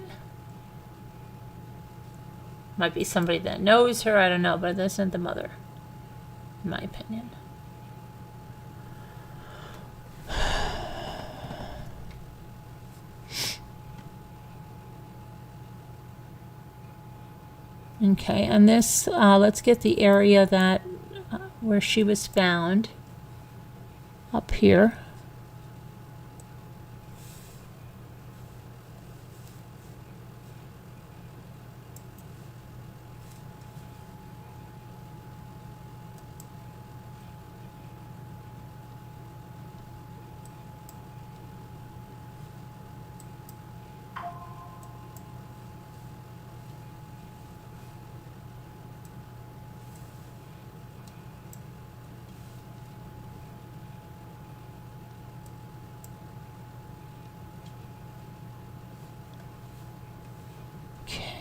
might be somebody that knows her. I don't know, but this isn't the mother, in my opinion. Okay, and this, let's get the area that where she was found up here.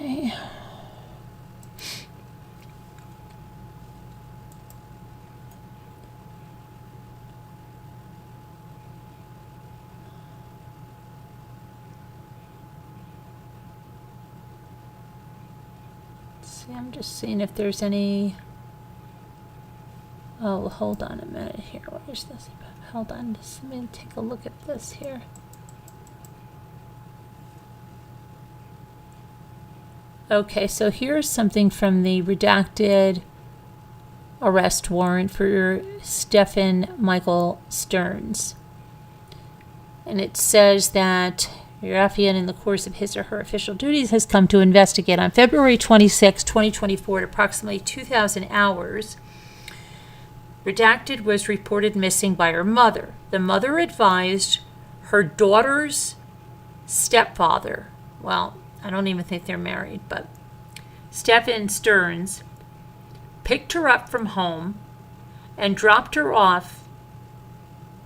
Okay. See, I'm just seeing if there's any. Oh, hold on a minute here. What is this? Hold on, just let me take a look at this here. Okay, so here's something from the redacted arrest warrant for Stephan Michael Sterns. And it says that Raphael, in the course of his or her official duties, has come to investigate on February 26, 2024, at approximately 2,000 hours. Redacted was reported missing by her mother. The mother advised her daughter's stepfather, well, I don't even think they're married, but Stephan Sterns picked her up from home and dropped her off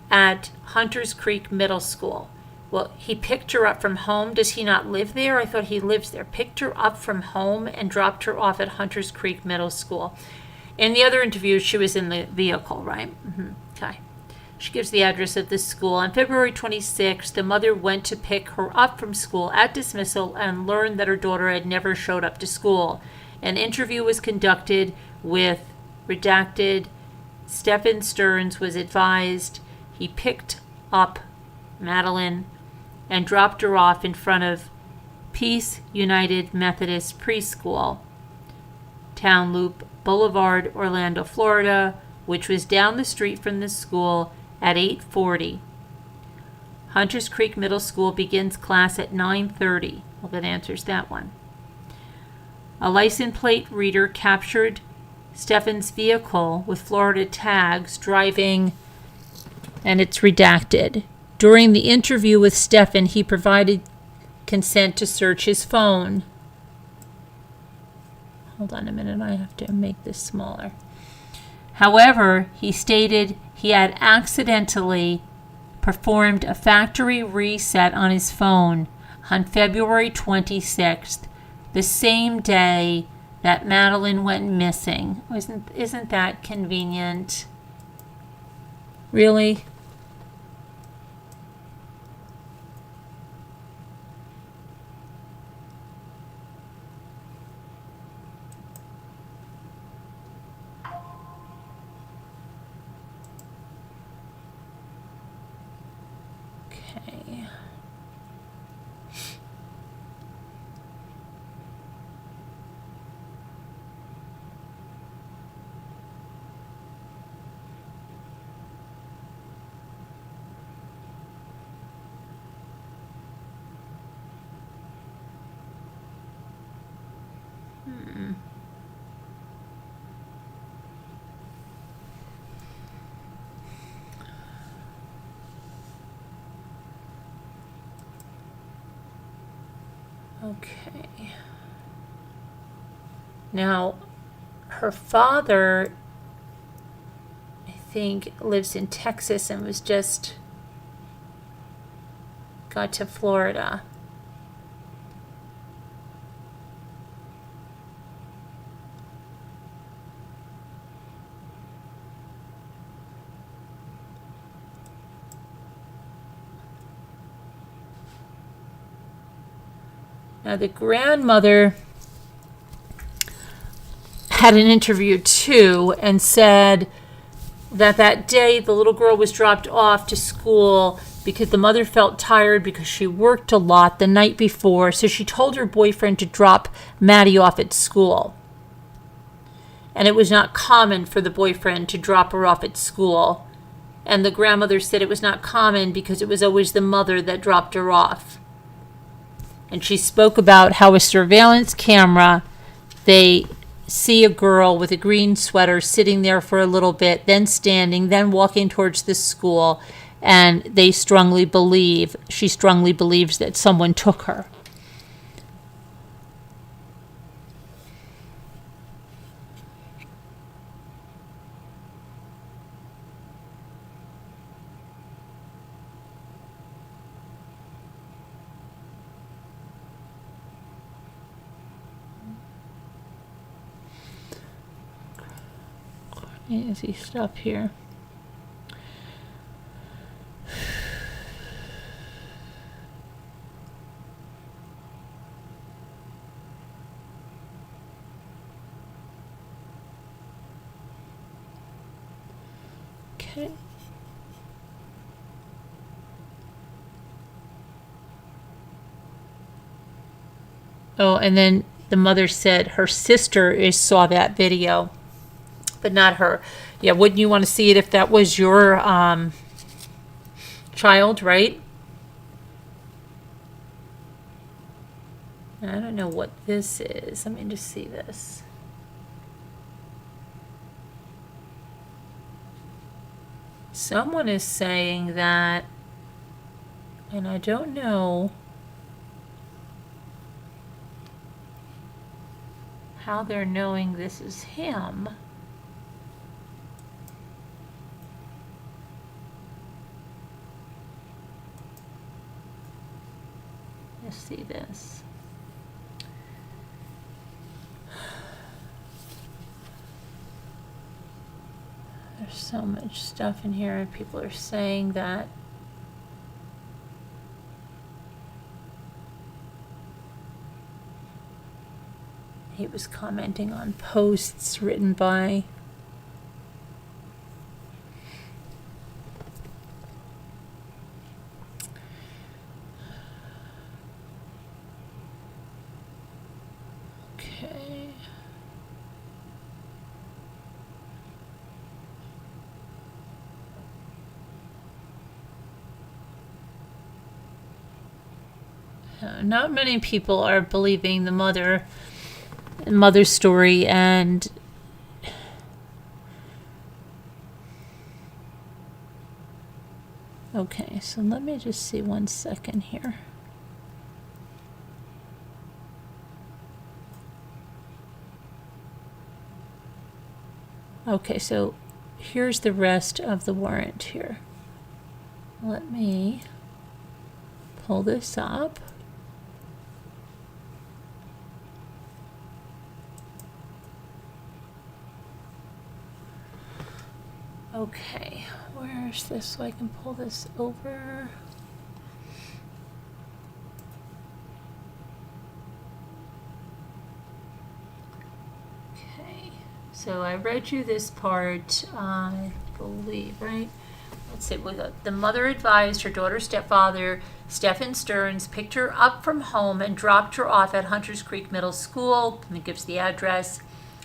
at Hunters Creek Middle School. Well, he picked her up from home. Does he not live there? I thought he lives there. Picked her up from home and dropped her off at Hunters Creek Middle School. In the other interview, she was in the vehicle, right? Okay. She gives the address of this school. On February 26th, the mother went to pick her up from school at dismissal and learned that her daughter had never showed up to school. An interview was conducted with redacted. Stephan Sterns was advised. He picked up Madeline and dropped her off in front of Peace United Methodist Preschool, Town Loop Boulevard, Orlando, Florida, which was down the street from the school at 8:40. Hunters Creek Middle School begins class at 9:30. Well, that answers that one. A license plate reader captured Stephan's vehicle with Florida tags driving, and it's redacted. During the interview with Stephan, he provided consent to search his phone. Hold on a minute, I have to make this smaller. However, he stated he had accidentally performed a factory reset on his phone on February 26th, the same day that Madeline went missing. Isn't that convenient? Really? Okay. Okay. Now, her father, I think, lives in Texas and was just got to Florida. Now, the grandmother had an interview too and said that that day the little girl was dropped off to school because the mother felt tired because she worked a lot the night before. So she told her boyfriend to drop Maddie off at school. And it was not common for the boyfriend to drop her off at school. And the grandmother said it was not common because it was always the mother that dropped her off. And she spoke about how a surveillance camera, they see a girl with a green sweater sitting there for a little bit, then standing, then walking towards the school, and she strongly believes that someone took her. Is he stop here? Okay. Oh, and then the mother said her sister saw that video, but not her. Yeah, wouldn't you want to see it if that was your child, right? I don't know what this is. Let me just see this. Someone is saying that, and I don't know how they're knowing this is him. Let's see this. There's so much stuff in here, and people are saying that he was commenting on posts written by not many people are believing the mother's story, and okay, so let me just see 1 second here. Okay, so here's the rest of the warrant here. Let me pull this up. Okay, where's this so I can pull this over? Okay, so I read you this part, I believe, right? Let's see, the mother advised her daughter's stepfather, Stephan Sterns, picked her up from home and dropped her off at Hunters Creek Middle School, and it gives the address.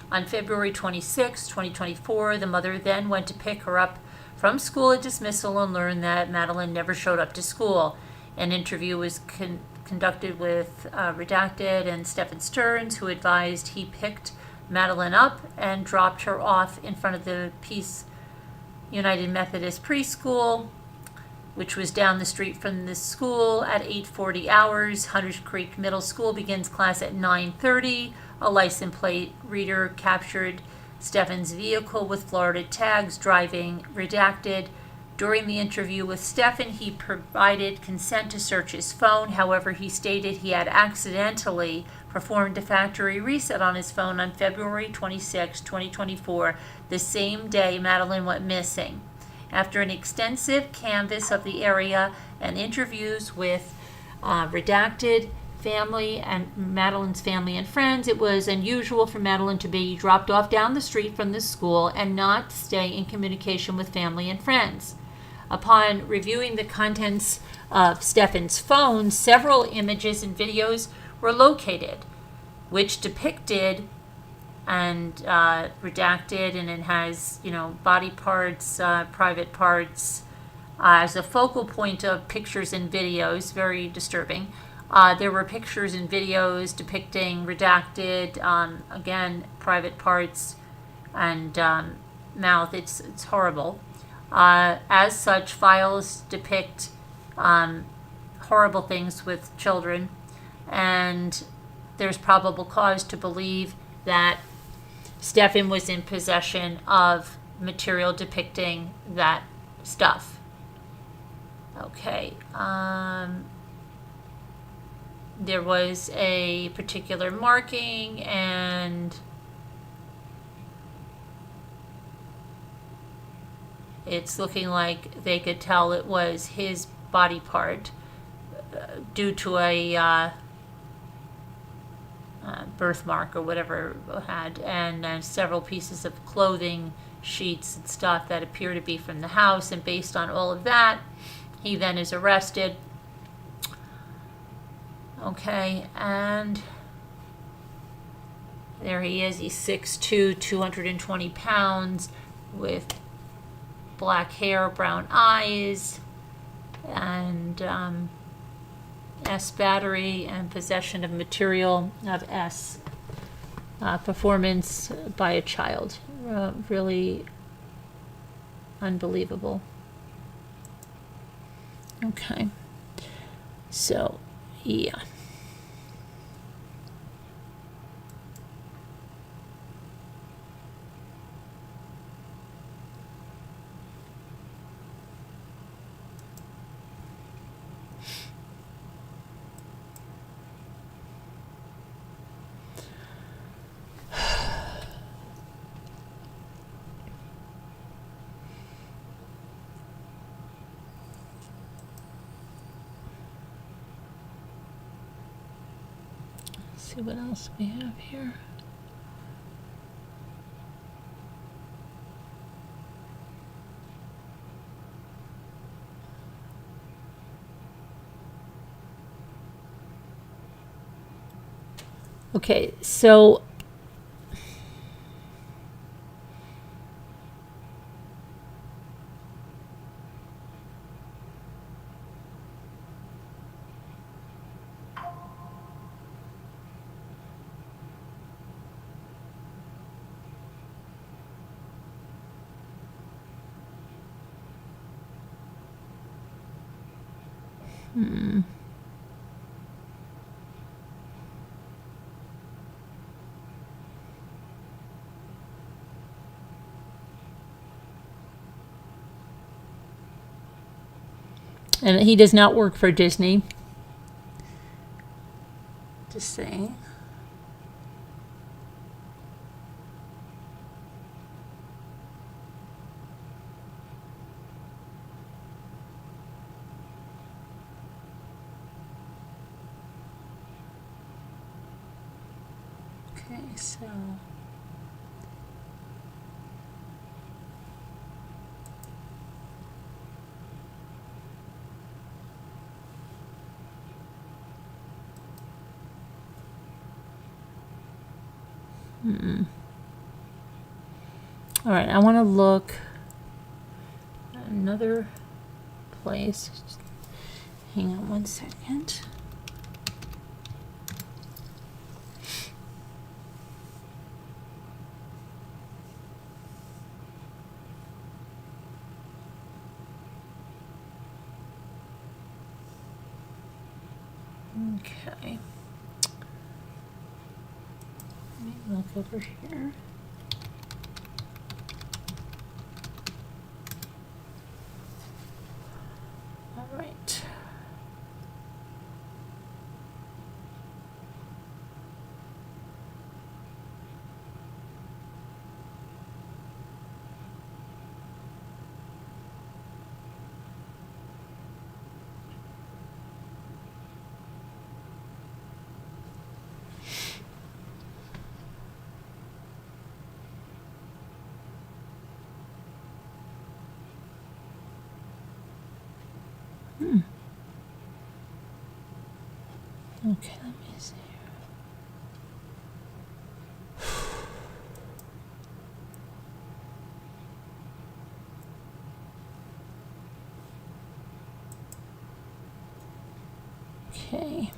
On February 26, 2024, the mother then went to pick her up from school at dismissal and learned that Madeline never showed up to school. An interview was conducted with Redacted and Stephan Sterns, who advised he picked Madeline up and dropped her off in front of the Peace United Methodist Preschool, which was down the street from the school at 8:40 hours. Hunters Creek Middle School begins class at 9:30. A license plate reader captured Stephan's vehicle with Florida tags driving Redacted. During the interview with Stephan, he provided consent to search his phone. However, he stated he had accidentally performed a factory reset on his phone on February 26, 2024, the same day Madeline went missing. After an extensive canvass of the area and interviews with Redacted family and Madeline's family and friends, it was unusual for Madeline to be dropped off down the street from the school and not stay in communication with family and friends. Upon reviewing the contents of Stephan's phone, several images and videos were located, which depicted and Redacted, and it has, body parts, private parts, as a focal point of pictures and videos, very disturbing. There were pictures and videos depicting Redacted, again, private parts and mouth. It's horrible. As such, files depict horrible things with children, and there's probable cause to believe that Stephan was in possession of material depicting that stuff. Okay. There was a particular marking, and it's looking like they could tell it was his body part due to a birthmark or whatever it had, and several pieces of clothing, sheets and stuff that appear to be from the house. And based on all of that, he then is arrested. Okay, and there he is. He's 6'2", 220 pounds, with black hair, brown eyes, and S battery and possession of material of S. Performance by a child. Really unbelievable. Okay. So, yeah. See what else we have here. Okay, so and he does not work for Disney. Just saying. Okay, so all right, I want to look at another place. Just hang on one second. Okay. Let me look over here. All right. Okay, let me see here. Okay.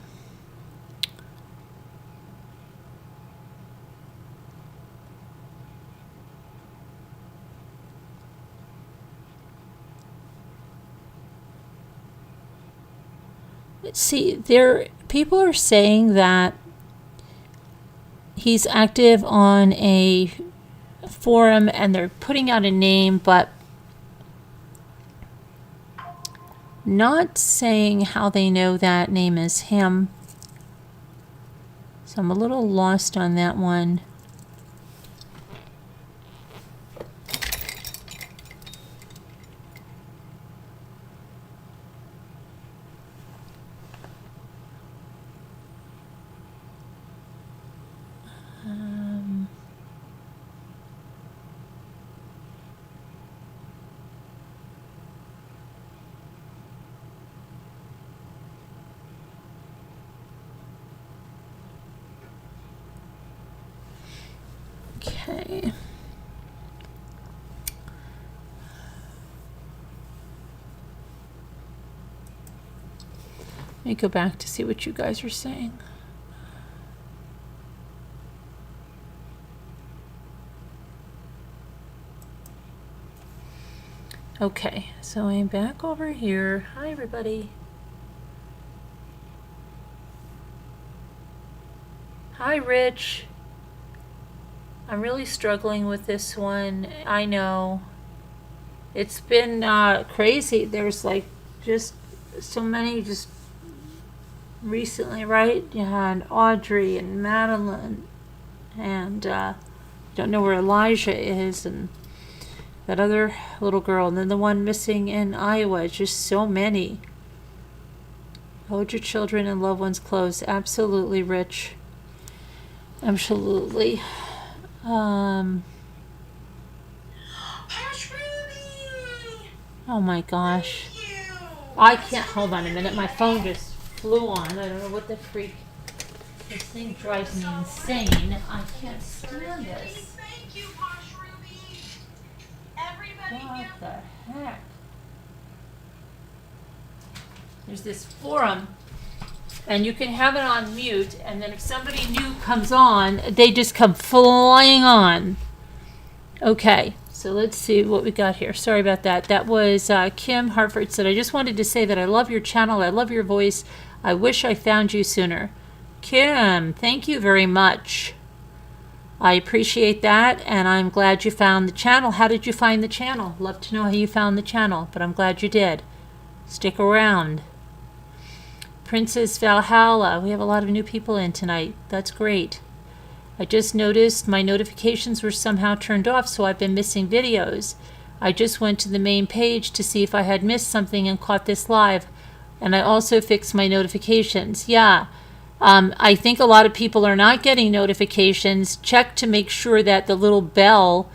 See, people are saying that he's active on a forum and they're putting out a name, but not saying how they know that name is him. So I'm a little lost on that one. Okay. Let me go back to see what you guys are saying. Okay, so I'm back over here. Hi, everybody. Hi, Rich. I'm really struggling with this one. I know. It's been crazy. There's like just so many just recently, right? You had Audrey and Madeline, and don't know where Elijah is, and that other little girl, and then the one missing in Iowa. Just so many. Hold your children and loved ones close. Absolutely, Rich. Absolutely. Oh my gosh. I can't, hold on a minute. My phone just flew on. I don't know what the freak. This thing drives me insane. I can't stand this.
Thank you, Posh Ruby. Everybody
What the heck? There's this forum, and you can have it on mute, and then if somebody new comes on, they just come flying on. Okay, so let's see what we got here. Sorry about that. That was Kim Hartford said, I just wanted to say that I love your channel. I love your voice. I wish I found you sooner. Kim, thank you very much. I appreciate that, and I'm glad you found the channel. How did you find the channel? Love to know how you found the channel, but I'm glad you did. Stick around. Princess Valhalla, we have a lot of new people in tonight. That's great. I just noticed my notifications were somehow turned off, so I've been missing videos. I just went to the main page to see if I had missed something and caught this live. And I also fixed my notifications. Yeah, I think a lot of people are not getting notifications. Check to make sure that the little bell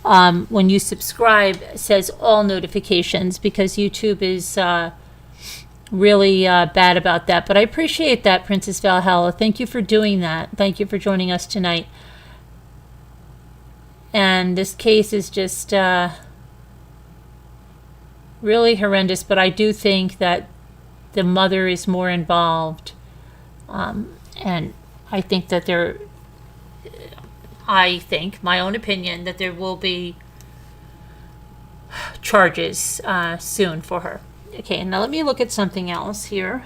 when you subscribe says all notifications, because YouTube is really bad about that. But I appreciate that, Princess Valhalla. Thank you for doing that. Thank you for joining us tonight. And this case is just really horrendous, but I do think that the mother is more involved. And I think that my own opinion, that there will be charges soon for her. Okay, now let me look at something else here.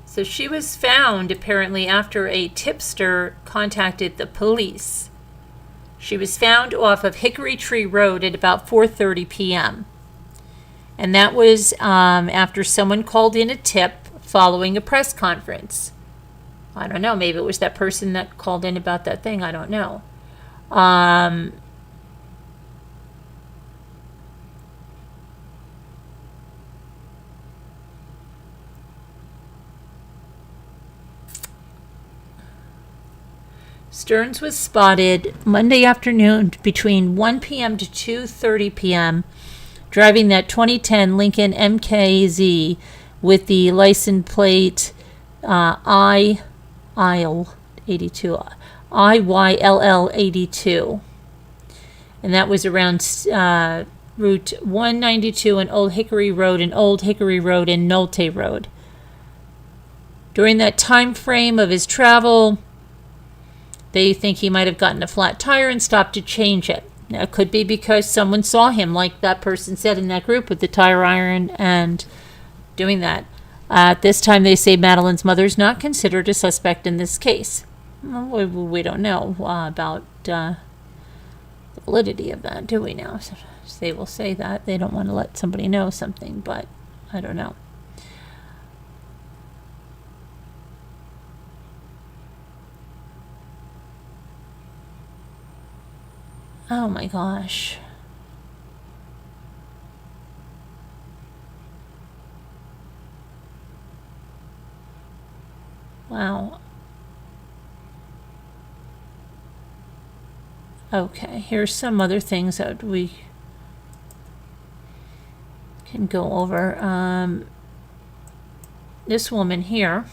So she was found apparently after a tipster contacted the police. She was found off of Hickory Tree Road at about 4:30 p.m. And that was after someone called in a tip following a press conference. I don't know, maybe it was that person that called in about that thing, I don't know. Sterns was spotted Monday afternoon between 1 p.m. to 2:30 p.m. driving that 2010 Lincoln MKZ with the license plate IYLL 82. And that was around Route 192 and Old Hickory Road and Nolte Road. During that time frame of his travel, they think he might have gotten a flat tire and stopped to change it. Now, it could be because someone saw him, like that person said in that group, with the tire iron and doing that. At this time, they say Madeline's mother is not considered a suspect in this case. Well, we don't know about the validity of that, do we now? They will say that. They don't want to let somebody know something, but I don't know. Oh my gosh. Wow. Okay, here's some other things that we can go over. This woman here.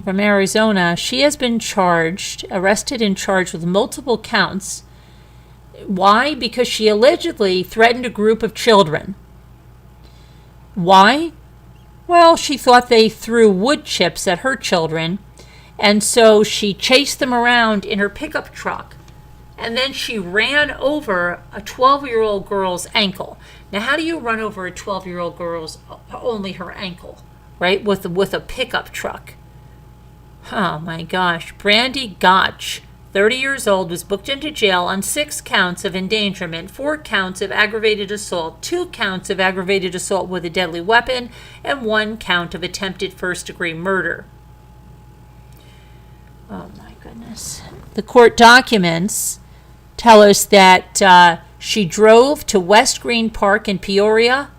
From Arizona, she has been arrested and charged with multiple counts Why? Because she allegedly threatened a group of children. Why? Well, she thought they threw wood chips at her children, and so she chased them around in her pickup truck, and then she ran over a 12-year-old girl's ankle. Now, how do you run over a 12-year-old girl's only her ankle, right, with a pickup truck? Oh, my gosh. Brandy Gotch, 30 years old, was booked into jail on 6 counts of endangerment, 4 counts of aggravated assault, 2 counts of aggravated assault with a deadly weapon, and 1 count of attempted first-degree murder. Oh, my goodness. The court documents tell us that she drove to West Green Park in Peoria,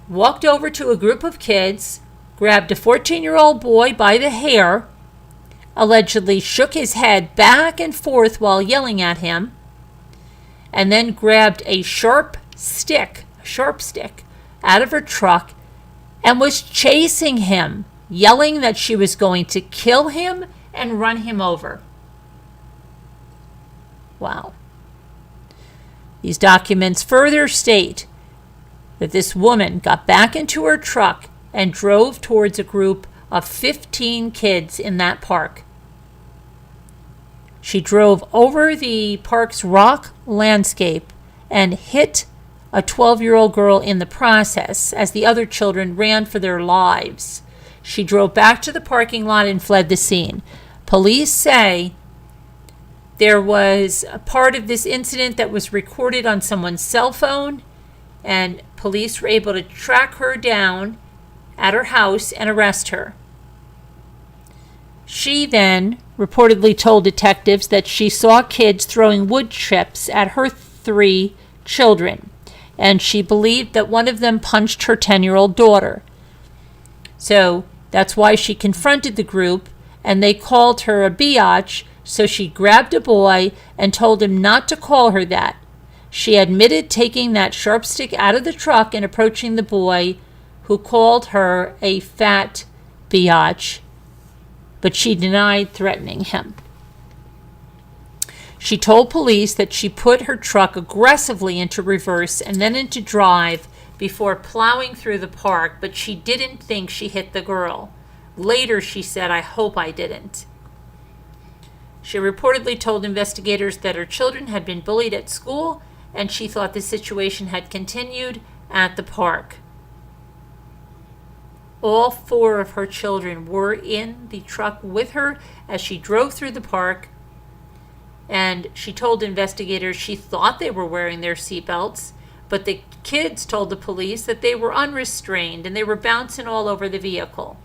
walked over to a group of kids, grabbed a 14-year-old boy by the hair, allegedly shook his head back and forth while yelling at him, and then grabbed a sharp stick out of her truck and was chasing him, yelling that she was going to kill him and run him over. Wow. These documents further state that this woman got back into her truck and drove towards a group of 15 kids in that park. She drove over the park's rock landscape and hit a 12-year-old girl in the process as the other children ran for their lives. She drove back to the parking lot and fled the scene. Police say there was a part of this incident that was recorded on someone's cell phone, and police were able to track her down at her house and arrest her. She then reportedly told detectives that she saw kids throwing wood chips at her 3 children, and she believed that one of them punched her 10-year-old daughter. So that's why she confronted the group, and they called her a biatch, so she grabbed a boy and told him not to call her that. She admitted taking that sharp stick out of the truck and approaching the boy, who called her a fat biatch, but she denied threatening him. She told police that she put her truck aggressively into reverse and then into drive before plowing through the park, but she didn't think she hit the girl. Later, she said, "I hope I didn't." She reportedly told investigators that her children had been bullied at school, and she thought the situation had continued at the park. All 4 of her children were in the truck with her as she drove through the park, and she told investigators she thought they were wearing their seatbelts, but the kids told the police that they were unrestrained and they were bouncing all over the vehicle,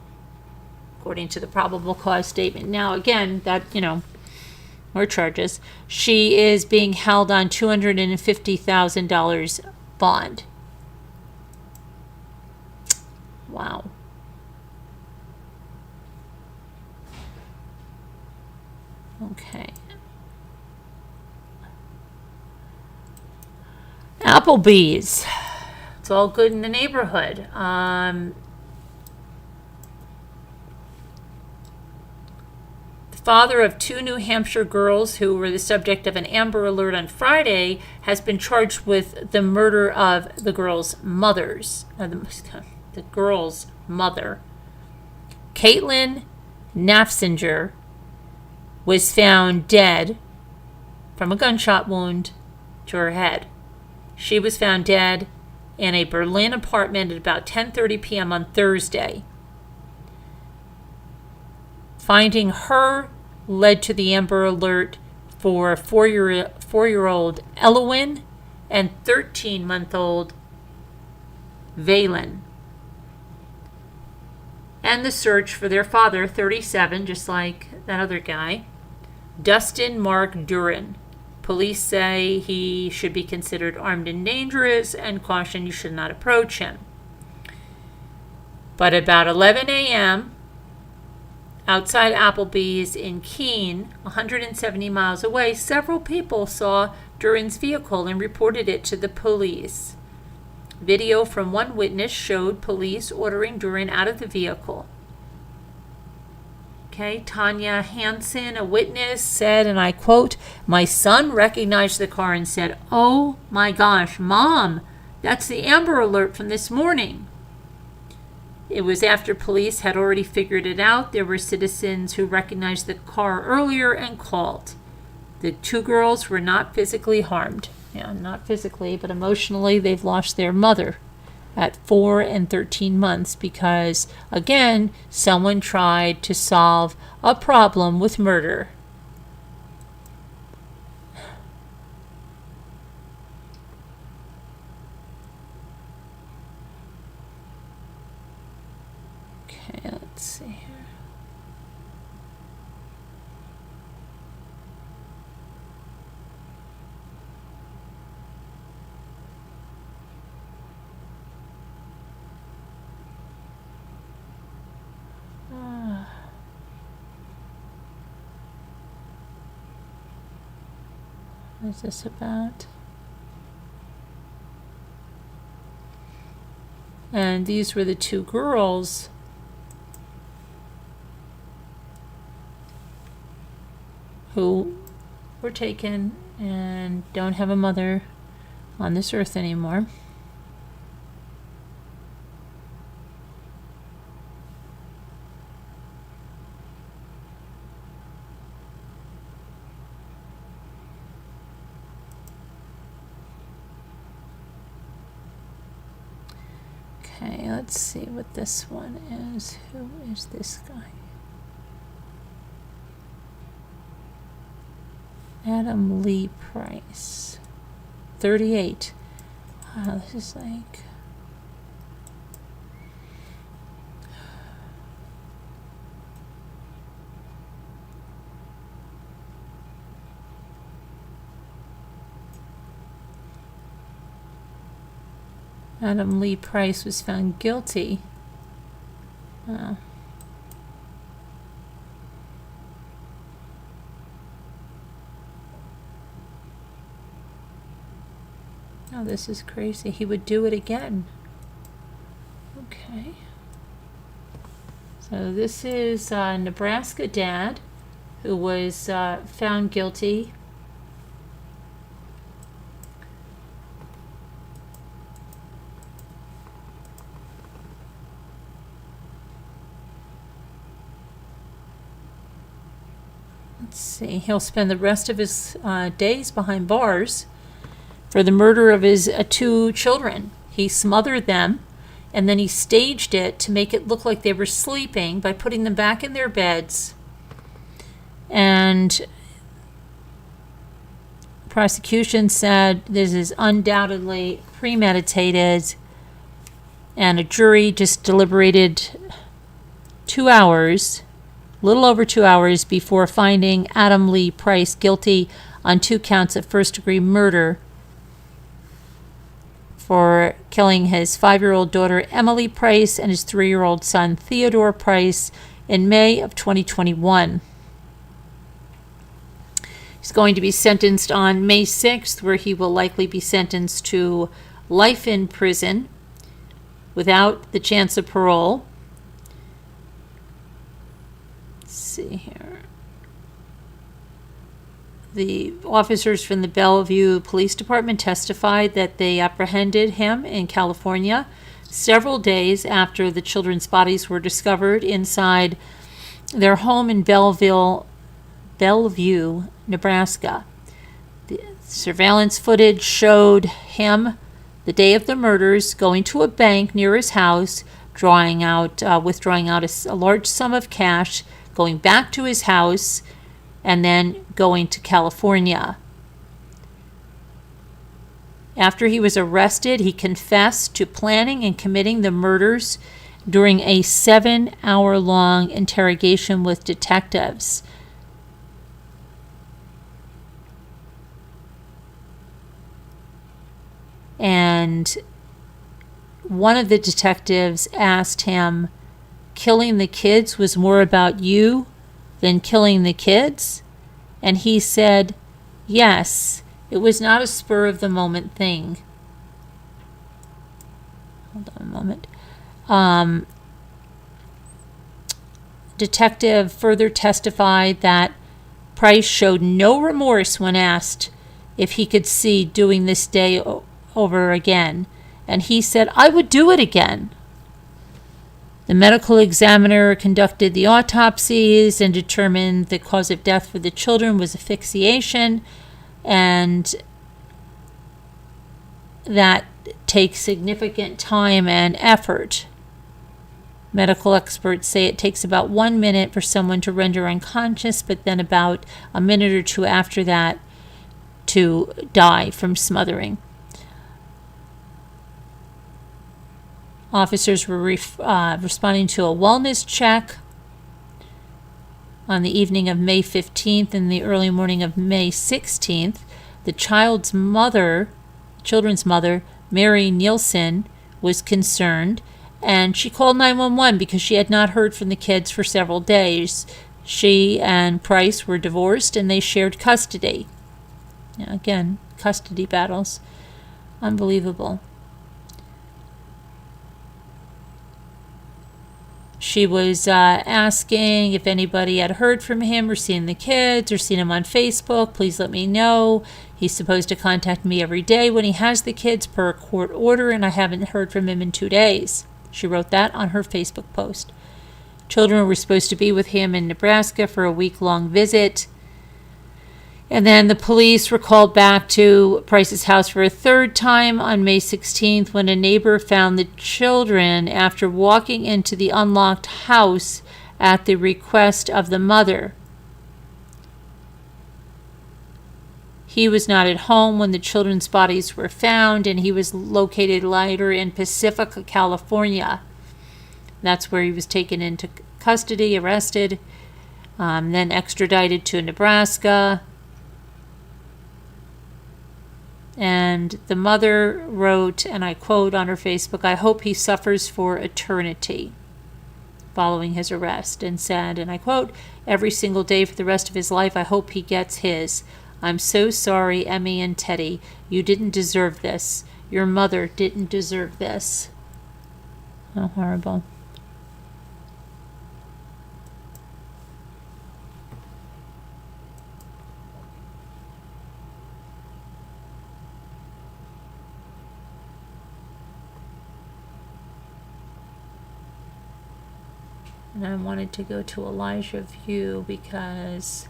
according to the probable cause statement. Now, again, that, more charges. She is being held on $250,000 bond. Wow. Okay. Applebee's. It's all good in the neighborhood. The father of 2 New Hampshire girls who were the subject of an Amber Alert on Friday has been charged with the murder of the girls' mothers. The girl's mother. Caitlin Nafzinger was found dead from a gunshot wound to her head. She was found dead in a Berlin apartment at about 10:30 p.m. on Thursday. Finding her led to the Amber Alert for 4-year-old Elowin and 13-month-old Valen, and the search for their father, 37, just like that other guy, Dustin Mark Duran. Police say he should be considered armed and dangerous and caution you should not approach him. But about 11 a.m., outside Applebee's in Keene, 170 miles away, several people saw Duran's vehicle and reported it to the police. Video from one witness showed police ordering Duran out of the vehicle. Okay, Tanya Hansen, a witness, said, and I quote, "My son recognized the car and said, 'Oh my gosh, Mom, that's the Amber Alert from this morning.' It was after police had already figured it out. There were citizens who recognized the car earlier and called. The two girls were not physically harmed." Yeah, not physically, but emotionally, they've lost their mother at 4 and 13 months because, again, someone tried to solve a problem with murder. Okay, let's see here. What is this about? And these were the two girls who were taken and don't have a mother on this earth anymore. Okay, let's see what this one is. Who is this guy? Adam Lee Price, 38. Wow, this is like... Adam Lee Price was found guilty. Oh. Oh, this is crazy. He would do it again. Okay. So this is Nebraska dad who was found guilty. Let's see. He'll spend the rest of his days behind bars for the murder of his two children. He smothered them, and then he staged it to make it look like they were sleeping by putting them back in their beds. And prosecution said this is undoubtedly premeditated, and a jury just deliberated 2 hours, a little over 2 hours, before finding Adam Lee Price guilty on 2 counts of first-degree murder for killing his 5-year-old daughter Emily Price and his 3-year-old son Theodore Price in May of 2021. He's going to be sentenced on May 6th, where he will likely be sentenced to life in prison without the chance of parole. Let's see here. The officers from the Bellevue Police Department testified that they apprehended him in California several days after the children's bodies were discovered inside their home in Bellevue, Nebraska. The surveillance footage showed him the day of the murders going to a bank near his house, withdrawing out a large sum of cash, going back to his house, and then going to California. After he was arrested, he confessed to planning and committing the murders during a 7-hour-long interrogation with detectives. And one of the detectives asked him, "Killing the kids was more about you than killing the kids?" And he said, "Yes, it was not a spur-of-the-moment thing." Hold on a moment. detective further testified that Price showed no remorse when asked if he could see doing this day over again, and he said, "I would do it again." The medical examiner conducted the autopsies and determined the cause of death for the children was asphyxiation, and that takes significant time and effort. Medical experts say it takes about 1 minute for someone to render unconscious, but then about a minute or two after that to die from smothering. Officers were responding to a wellness check on the evening of May 15th and the early morning of May 16th. The children's mother, Mary Nielsen, was concerned, and she called 911 because she had not heard from the kids for several days. She and Price were divorced, and they shared custody. Now, again, custody battles. Unbelievable. She was asking if anybody had heard from him or seen the kids or seen him on Facebook. Please let me know. He's supposed to contact me every day when he has the kids per court order, and I haven't heard from him in 2 days. She wrote that on her Facebook post. Children were supposed to be with him in Nebraska for a week-long visit. And then the police were called back to Price's house for a third time on May 16th when a neighbor found the children after walking into the unlocked house at the request of the mother. He was not at home when the children's bodies were found, and he was located later in Pacifica, California. That's where he was taken into custody, arrested, then extradited to Nebraska. And the mother wrote, and I quote on her Facebook, "I hope he suffers for eternity," following his arrest, and said, and I quote, "Every single day for the rest of his life, I hope he gets his. I'm so sorry, Emmy and Teddy. You didn't deserve this. Your mother didn't deserve this." How horrible. And I wanted to go to Elijah Vue because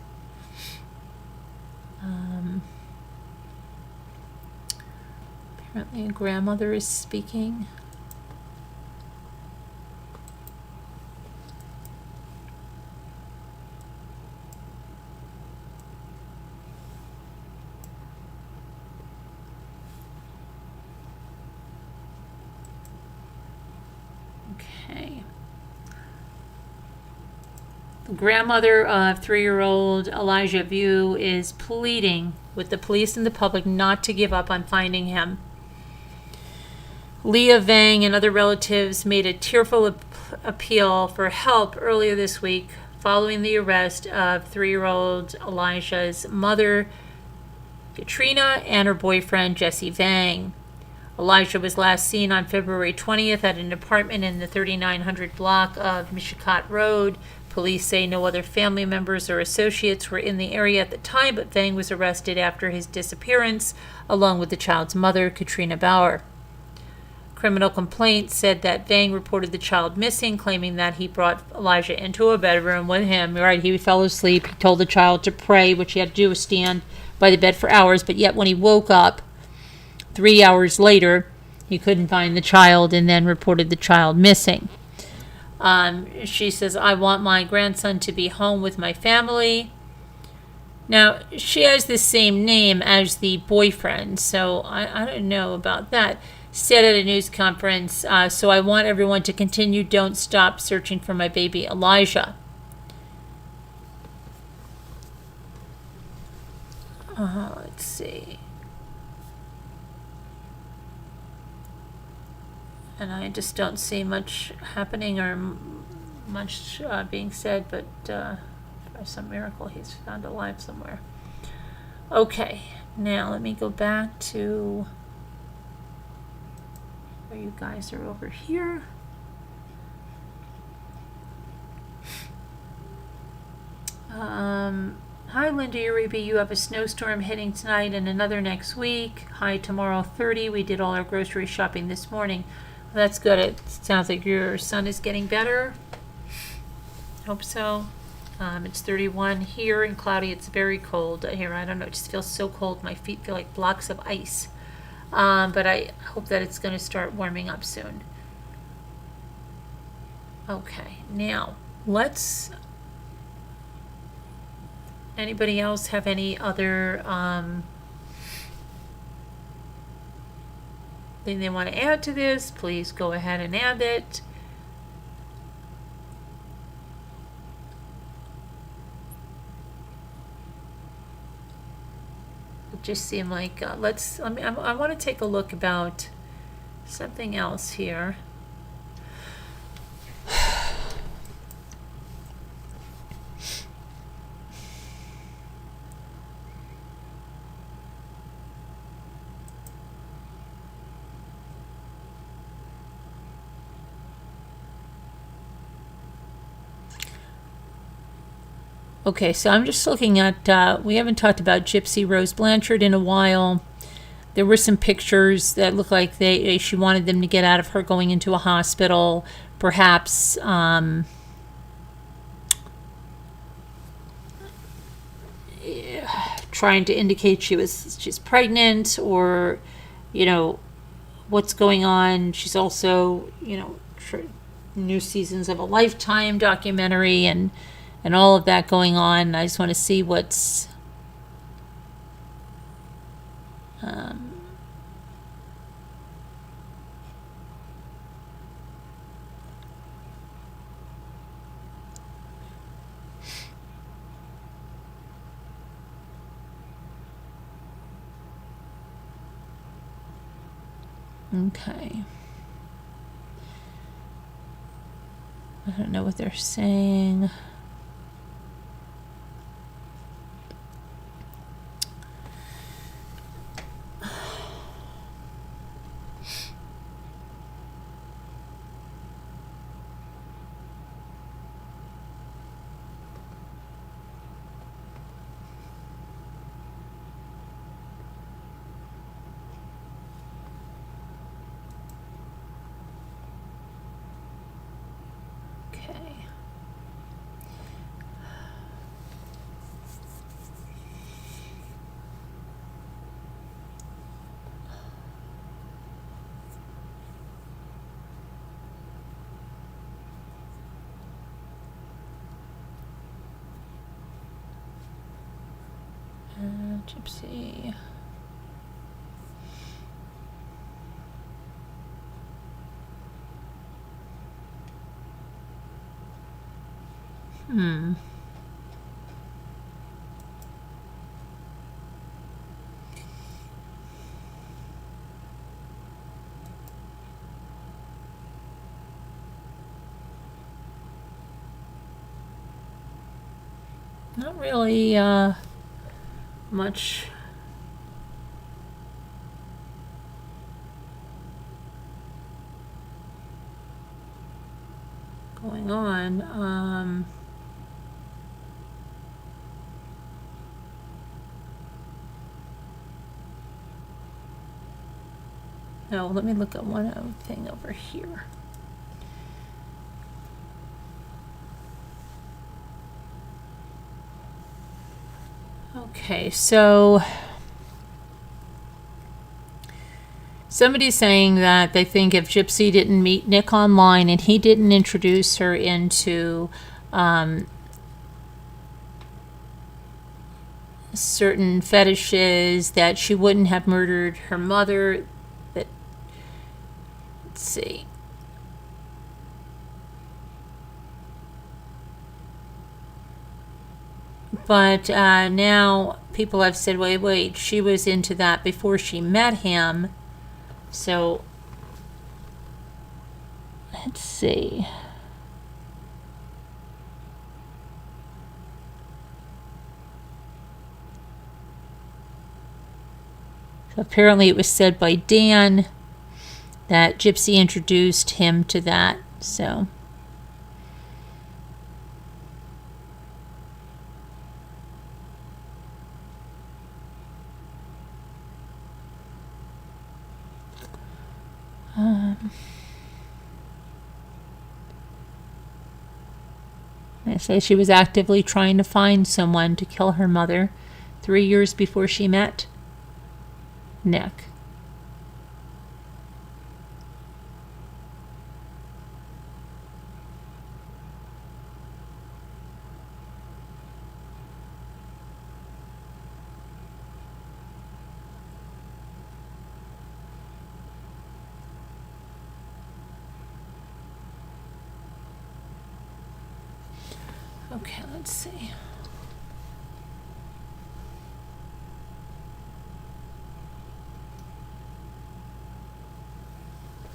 apparently a grandmother is speaking. Okay. The grandmother of 3-year-old Elijah Vue is pleading with the police and the public not to give up on finding him. Leah Vang and other relatives made a tearful appeal for help earlier this week following the arrest of 3-year-old Elijah's mother, Katrina, and her boyfriend, Jesse Vang. Elijah was last seen on February 20th at an apartment in the 3900 block of Mishicot Road. Police say no other family members or associates were in the area at the time, but Vang was arrested after his disappearance, along with the child's mother, Katrina Bauer. Criminal complaint said that Vang reported the child missing, claiming that he brought Elijah into a bedroom with him. Right, he fell asleep. He told the child to pray, which he had to do was stand by the bed for hours, but yet when he woke up 3 hours later, he couldn't find the child and then reported the child missing. She says, "I want my grandson to be home with my family." Now, she has the same name as the boyfriend, so I don't know about that. Said at a news conference, "So I want everyone to continue, don't stop searching for my baby Elijah." Let's see. And I just don't see much happening or much being said, but by some miracle he's found alive somewhere. Okay, now let me go back to where you guys are over here. Hi, Linda Uribe. You have a snowstorm hitting tonight and another next week. Hi, tomorrow 30. We did all our grocery shopping this morning. Well, that's good. It sounds like your son is getting better. Hope so. It's 31 here and cloudy. It's very cold here. I don't know. It just feels so cold. My feet feel like blocks of ice. But I hope that it's going to start warming up soon. Okay, now let's. Anybody else have any other thing they want to add to this? Please go ahead and add it. It just seemed like I want to take a look about something else here. Okay, so I'm just looking at, we haven't talked about Gypsy Rose Blanchard in a while. There were some pictures that looked like she wanted them to get out of her going into a hospital, perhaps trying to indicate she's pregnant, or, what's going on. She's also, new seasons of a Lifetime documentary and all of that going on. I just want to see what's okay. I don't know what they're saying. Gypsy. Not really much going on. No, let me look at one other thing over here. Okay, so somebody's saying that they think if Gypsy didn't meet Nick online and he didn't introduce her into certain fetishes, that she wouldn't have murdered her mother. That, let's see. But now people have said, wait, she was into that before she met him. So, let's see. So apparently it was said by Dan that Gypsy introduced him to that. So. They say she was actively trying to find someone to kill her mother 3 years before she met Nick. Okay, let's see.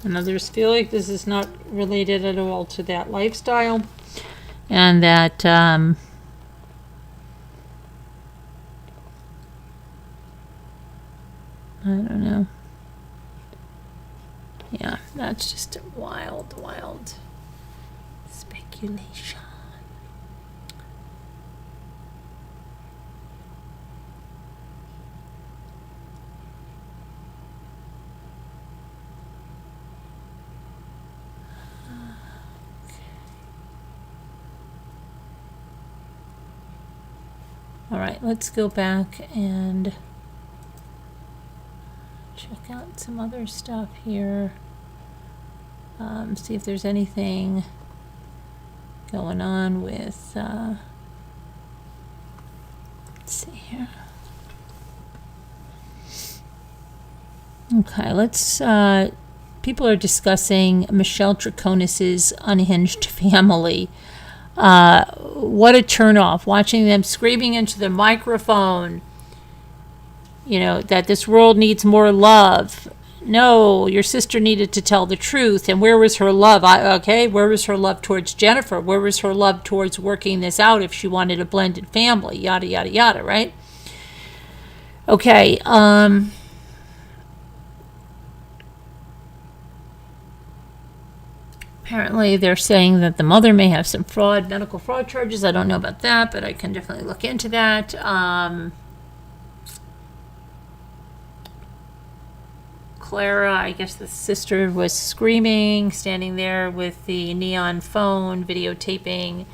And others feel like this is not related at all to that lifestyle, and that I don't know. Yeah, that's just wild, wild speculation. All right, let's go back and check out some other stuff here. See if there's anything going on with, let's see here. Okay, let's, people are discussing Michelle Troconis' unhinged family. What a turnoff, watching them screaming into the microphone, you know, that this world needs more love. No, your sister needed to tell the truth. And where was her love? Where was her love towards Jennifer? Where was her love towards working this out if she wanted a blended family? Yada, yada, yada, right? Okay, apparently they're saying that the mother may have some medical fraud charges. I don't know about that, but I can definitely look into that. Clara, I guess the sister, was screaming, standing there with the neon phone, videotaping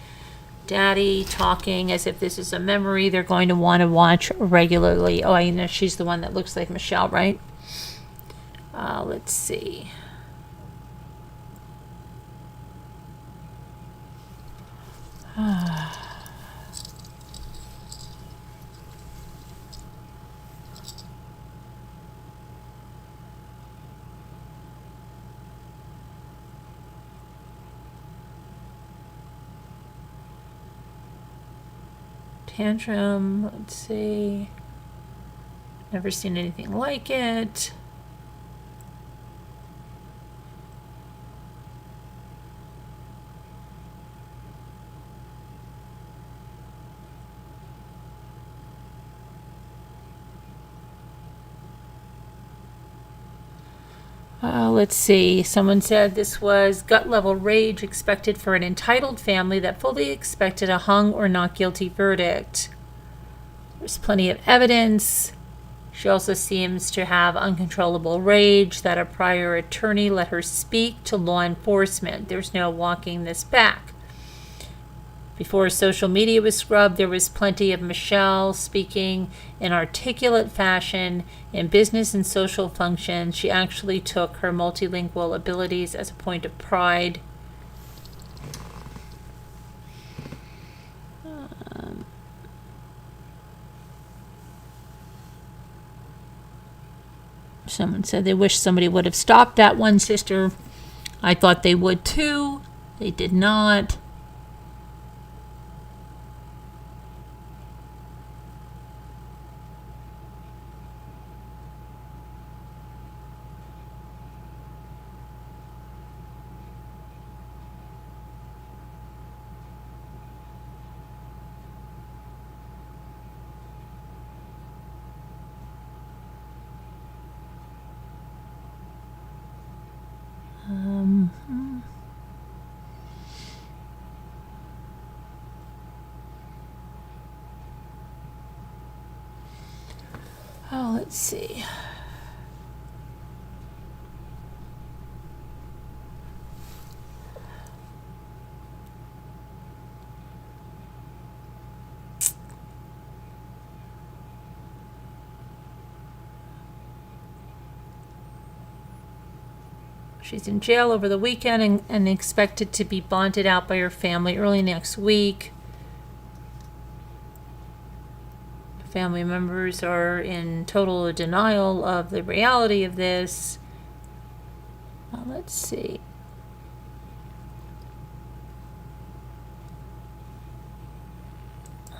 Daddy talking as if this is a memory they're going to want to watch regularly. Oh, I know she's the one that looks like Michelle, right? Let's see. Tantrum, let's see. Never seen anything like it. Let's see. Someone said this was gut-level rage expected for an entitled family that fully expected a hung or not guilty verdict. There's plenty of evidence. She also seems to have uncontrollable rage that a prior attorney let her speak to law enforcement. There's no walking this back. Before social media was scrubbed, there was plenty of Michelle speaking in articulate fashion in business and social functions. She actually took her multilingual abilities as a point of pride. Someone said they wish somebody would have stopped that one sister. I thought they would too. They did not. Oh, let's see. She's in jail over the weekend and expected to be bonded out by her family early next week. Family members are in total denial of the reality of this. Let's see.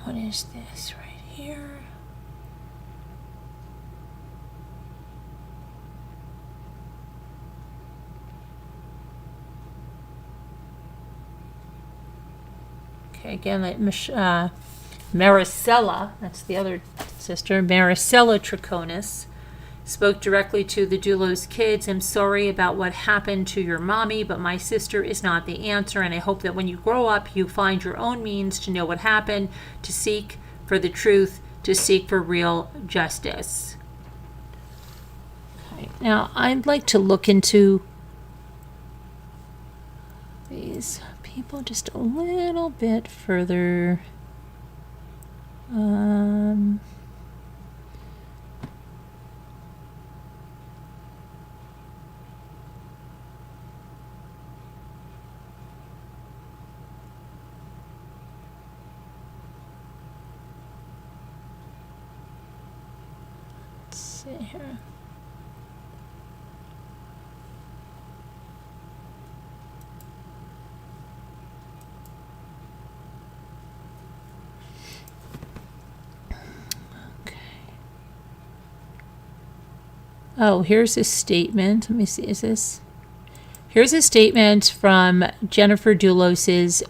What is this right here? Okay, again, like Maricela, that's the other sister, Maricela Troconis, spoke directly to the Dulos kids. I'm sorry about what happened to your mommy, but my sister is not the answer, and I hope that when you grow up, you find your own means to know what happened, to seek for the truth, to seek for real justice. Okay, now I'd like to look into these people just a little bit further. Let's see here. Oh, here's a statement. Let me see, is this? Here's a statement from Jennifer Farber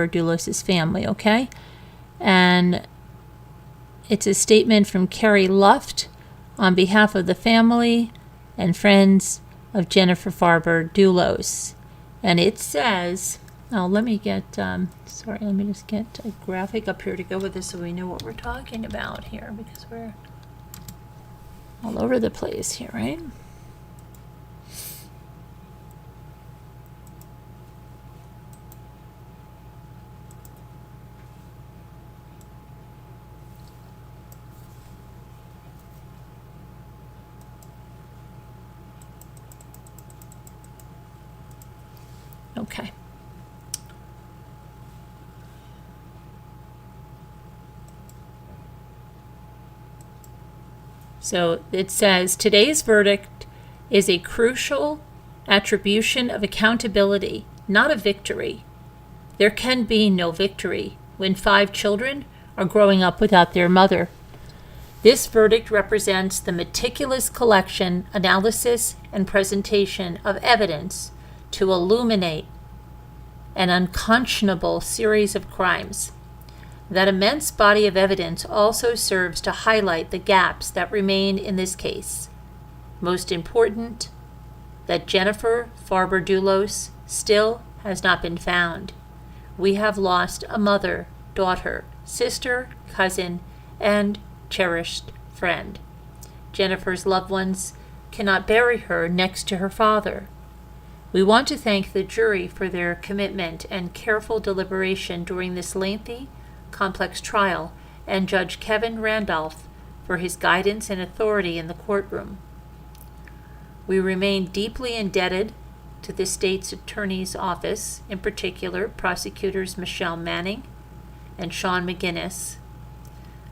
Dulos' family, okay? And it's a statement from Carrie Luft on behalf of the family and friends of Jennifer Farber Dulos. And it says, let me just get a graphic up here to go with this so we know what we're talking about here, because we're all over the place here, right? Okay. So it says, today's verdict is a crucial attribution of accountability, not a victory. There can be no victory when 5 children are growing up without their mother. This verdict represents the meticulous collection, analysis, and presentation of evidence to illuminate an unconscionable series of crimes. That immense body of evidence also serves to highlight the gaps that remain in this case. Most important, that Jennifer Farber Dulos still has not been found. We have lost a mother, daughter, sister, cousin, and cherished friend. Jennifer's loved ones cannot bury her next to her father. We want to thank the jury for their commitment and careful deliberation during this lengthy, complex trial, and Judge Kevin Randolph for his guidance and authority in the courtroom. We remain deeply indebted to the state's attorney's office, in particular prosecutors Michelle Manning and Sean McGinnis,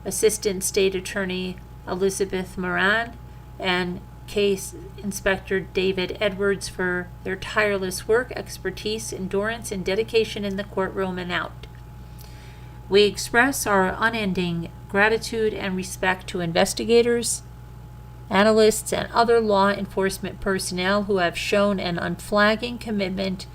Assistant State Attorney Elizabeth Moran, and Case Inspector David Edwards for their tireless work, expertise, endurance, and dedication in the courtroom and out. We express our unending gratitude and respect to investigators, analysts, and other law enforcement personnel who have shown an unflagging commitment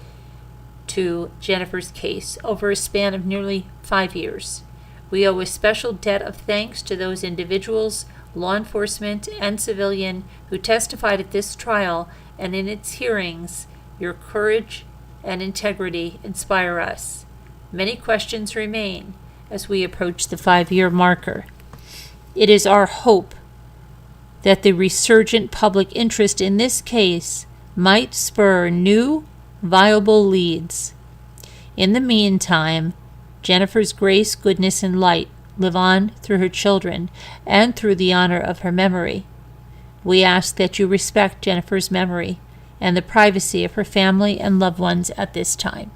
to Jennifer's case over a span of nearly 5 years. We owe a special debt of thanks to those individuals, law enforcement and civilian, who testified at this trial and in its hearings. Your courage and integrity inspire us. Many questions remain as we approach the 5-year marker. It is our hope that the resurgent public interest in this case might spur new, viable leads. In the meantime, Jennifer's grace, goodness, and light live on through her children and through the honor of her memory. We ask that you respect Jennifer's memory and the privacy of her family and loved ones at this time.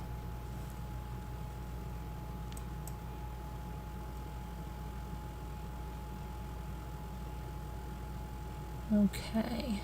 Okay.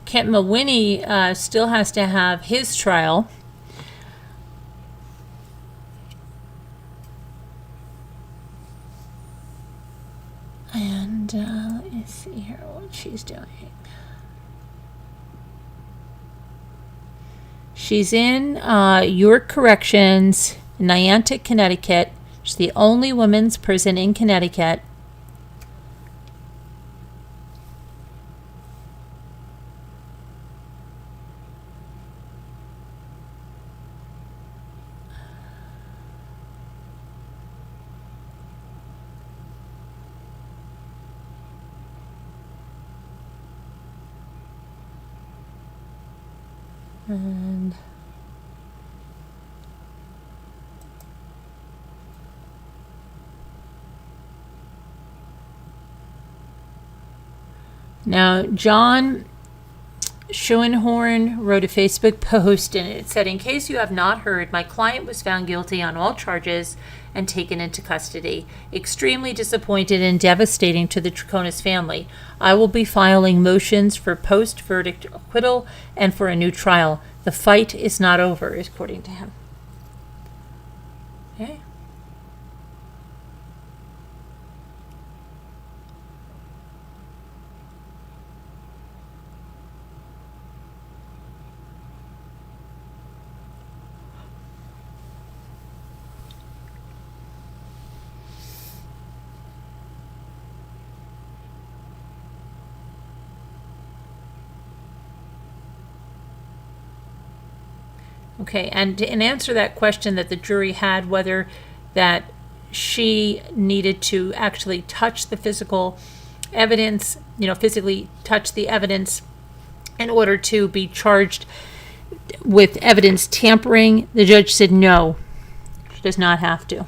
Kent Mawhinney still has to have his trial. And let me see here what she's doing. She's in York Corrections, Niantic, Connecticut. She's the only women's prison in Connecticut. And now, John Schoenhorn wrote a Facebook post, and it said, "In case you have not heard, my client was found guilty on all charges and taken into custody. Extremely disappointed and devastating to the Troconis family. I will be filing motions for post-verdict acquittal and for a new trial. The fight is not over," according to him. Okay. Okay, and to answer that question that the jury had, whether that she needed to actually touch the physical evidence, physically touch the evidence in order to be charged with evidence tampering, the judge said no, she does not have to.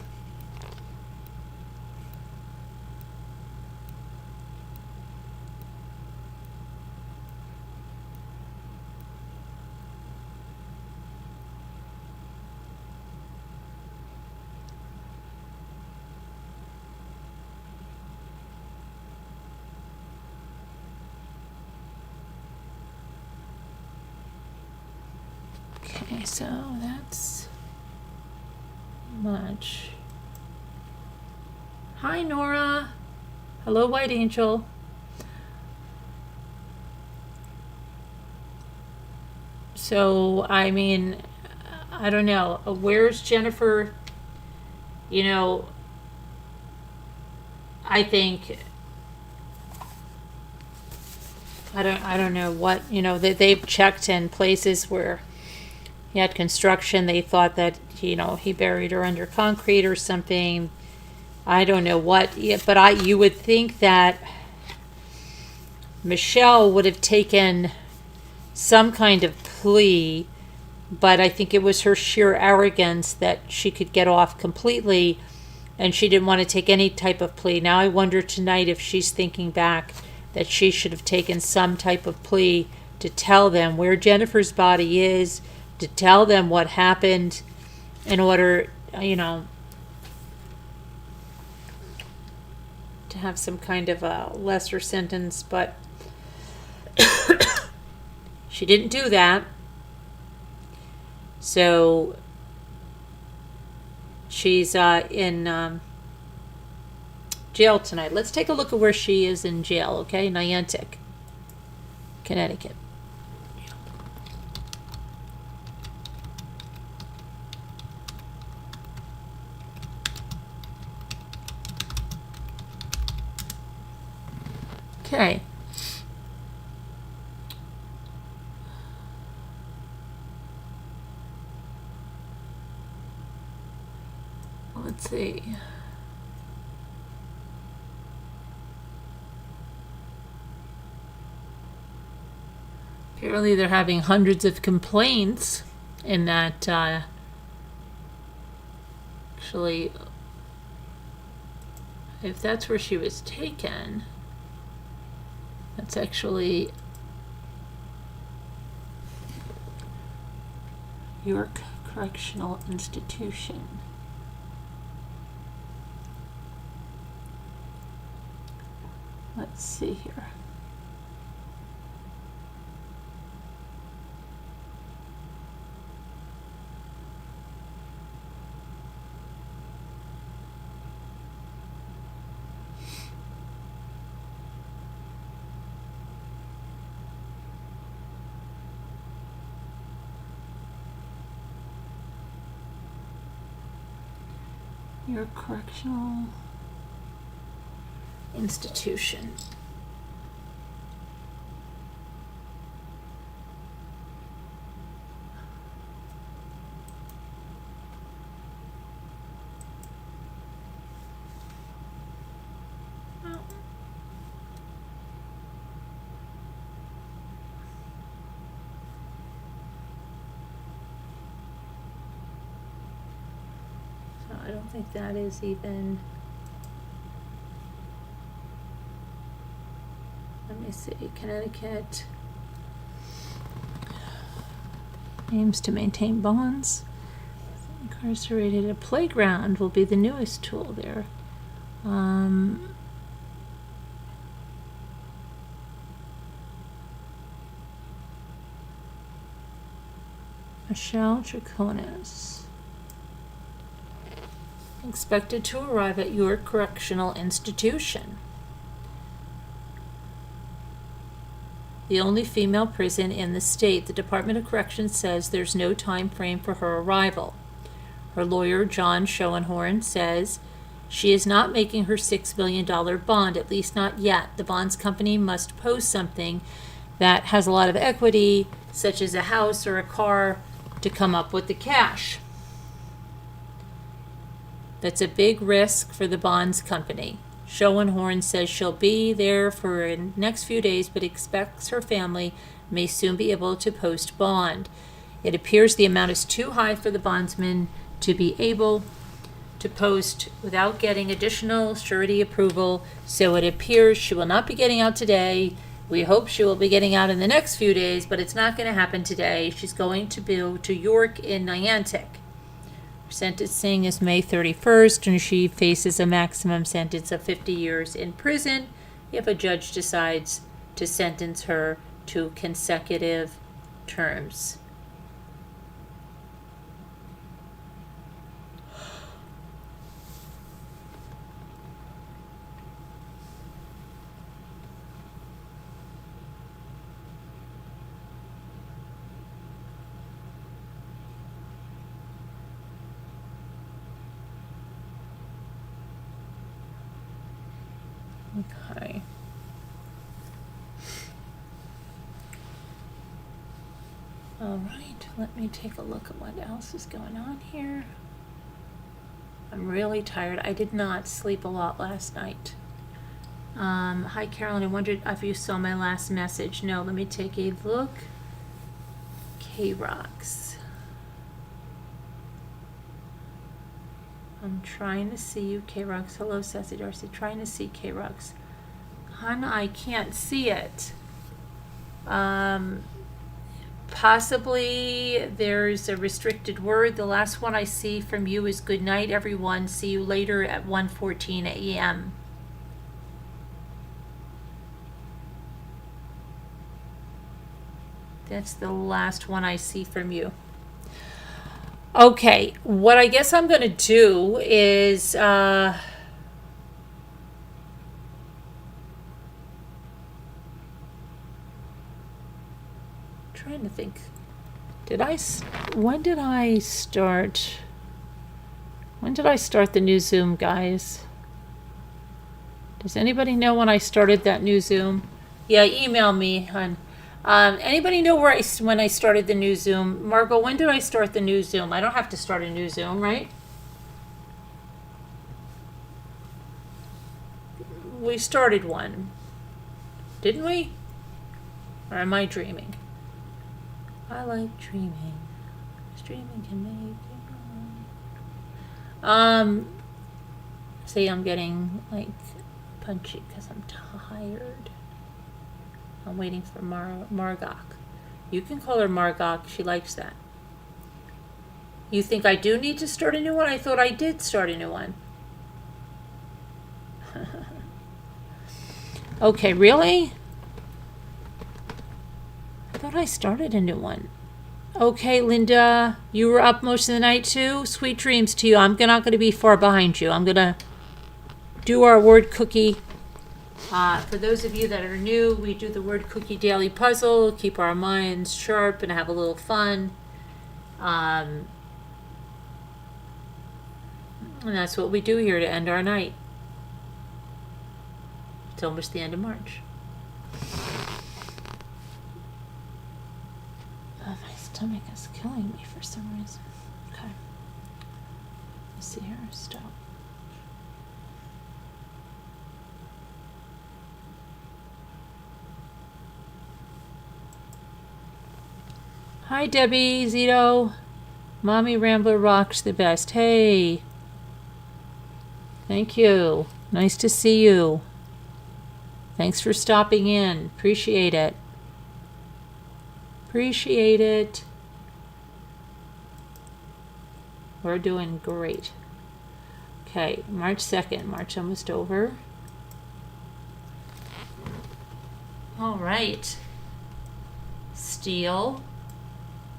Okay, so that's much. Hi, Nora. Hello, White Angel. So, I mean, I don't know. Where's Jennifer? I think I don't know what, they've checked in places where he had construction. They thought that, he buried her under concrete or something. I don't know what, but you would think that Michelle would have taken some kind of plea, but I think it was her sheer arrogance that she could get off completely, and she didn't want to take any type of plea. Now I wonder tonight if she's thinking back that she should have taken some type of plea to tell them where Jennifer's body is, to tell them what happened in order, to have some kind of a lesser sentence, but she didn't do that. So she's in jail tonight. Let's take a look at where she is in jail, okay? Niantic, Connecticut. Okay. Let's see. Apparently they're having hundreds of complaints in that actually, if that's where she was taken, that's actually York Correctional Institution. Let's see here. Your correctional institution. I don't think that is even, let me see, Connecticut aims to maintain bonds. Incarcerated, a playground will be the newest tool there. Michelle Troconis. Expected to arrive at your correctional institution. The only female prison in the state, the Department of Corrections says there's no time frame for her arrival. Her lawyer, John Schoenhorn, says she is not making her $6 million bond, at least not yet. The bonds company must post something that has a lot of equity, such as a house or a car, to come up with the cash. That's a big risk for the bonds company. Schoenhorn says she'll be there for the next few days, but expects her family may soon be able to post bond. It appears the amount is too high for the bondsman to be able to post without getting additional surety approval, so it appears she will not be getting out today. We hope she will be getting out in the next few days, but it's not going to happen today. She's going to go to York in Niantic. Sentencing is May 31st, and she faces a maximum sentence of 50 years in prison if a judge decides to sentence her to consecutive terms. Okay. All right, let me take a look at what else is going on here. I'm really tired. I did not sleep a lot last night. Hi, Carolyn. I wondered if you saw my last message. No, let me take a look. K-Rocks. I'm trying to see you, K-Rocks. Hello, Sassy Darcy. Trying to see K-Rocks. Hon, I can't see it. Possibly there's a restricted word. The last one I see from you is good night, everyone. See you later at 1:14 a.m. That's the last one I see from you. Okay, what I guess I'm going to do is trying to think. When did I start the new Zoom, guys? Does anybody know when I started that new Zoom? Yeah, email me, hon. Anybody know when I started the new Zoom? Margot, when did I start the new Zoom? I don't have to start a new Zoom, right? We started one, didn't we? Or am I dreaming? I like dreaming. Dreaming can make it. See, I'm getting like punchy because I'm tired. I'm waiting for Margok. You can call her Margok. She likes that. You think I do need to start a new one? I thought I did start a new one. Okay, really? I thought I started a new one. Okay, Linda, you were up most of the night too? Sweet dreams to you. I'm not going to be far behind you. I'm going to do our word cookie. For those of you that are new, we do the word cookie daily puzzle, keep our minds sharp and have a little fun. And that's what we do here to end our night. It's almost the end of March. Oh, my stomach is killing me for some reason. Okay. Let's see here. Stop. Hi, Debbie, Zito. Mommy Rambler rocks the best. Hey. Thank you. Nice to see you. Thanks for stopping in. Appreciate it. Appreciate it. We're doing great. Okay, March 2nd. March almost over. All right. Steel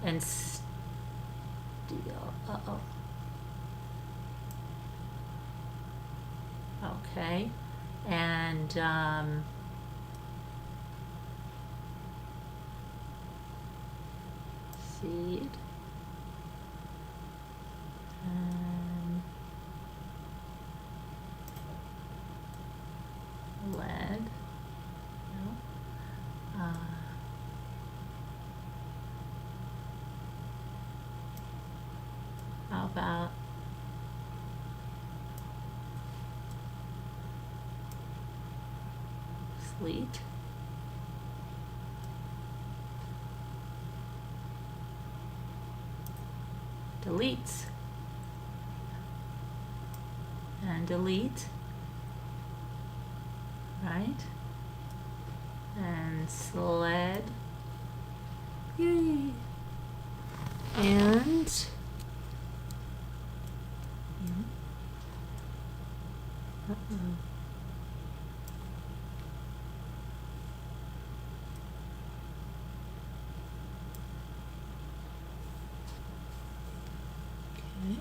and steel. Uh-oh. Okay. And seed. Lead. No. How about sleet? Deletes. And delete. Right? And sled. Yay! And uh-oh. Okay.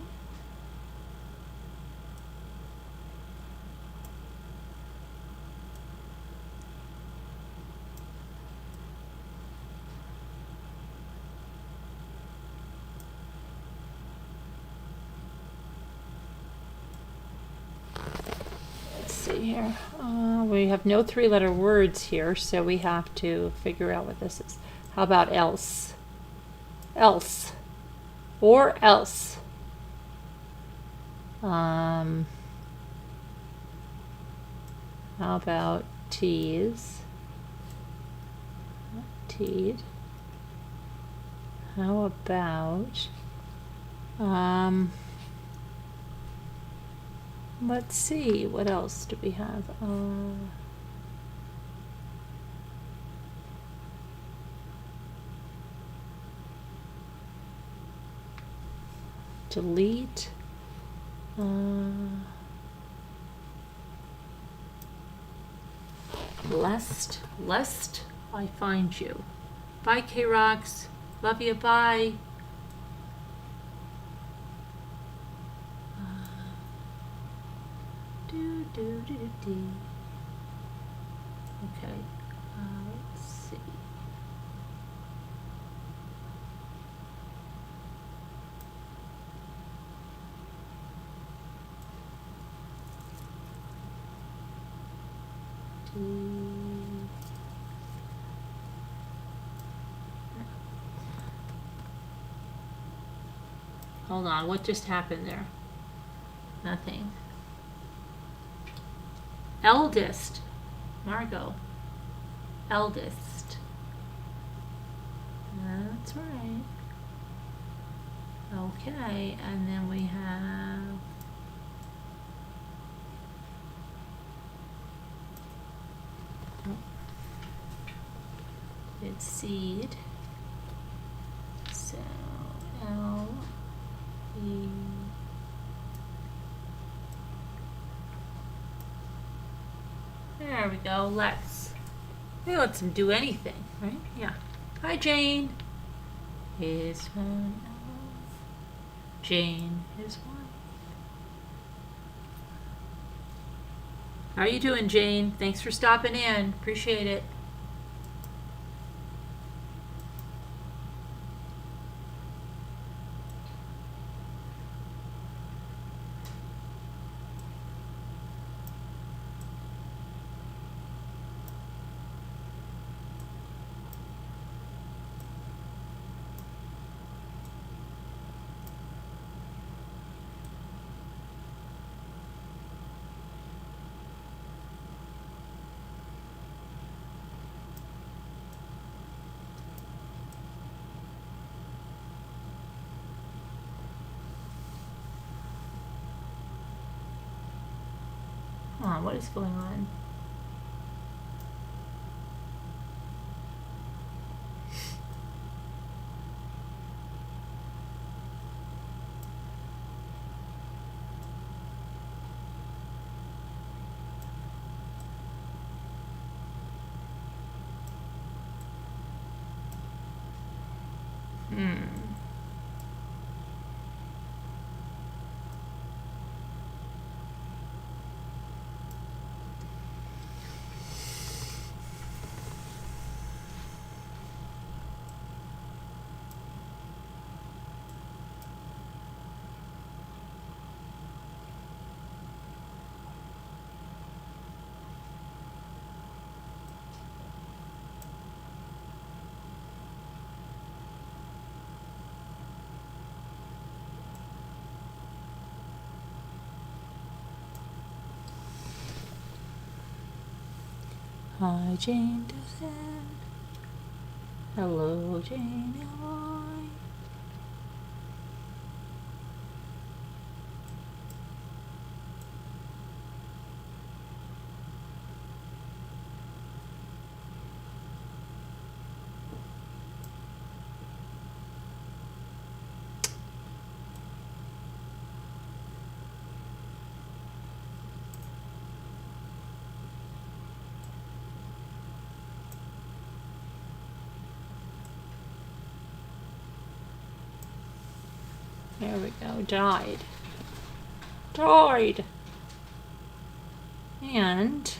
Let's see here. We have no three-letter words here, so we have to figure out what this is. How about else? Else. Or else. How about tease? Teed. How about let's see, what else do we have? Delete. Lest I find you. Bye, K-Rox. Love you. Bye. Okay. Let's see. Hold on, what just happened there? Nothing. Eldest. Margot. Eldest. That's right. Okay, and then we have... It's seed. So L E. There we go. Let's him do anything, right? Yeah. Hi, Jane. Is one. Jane is one. How are you doing, Jane? Thanks for stopping in. Appreciate it. What is going on? Hi, Jane Dawson. Hello, Jane. How are you? There we go. Died. And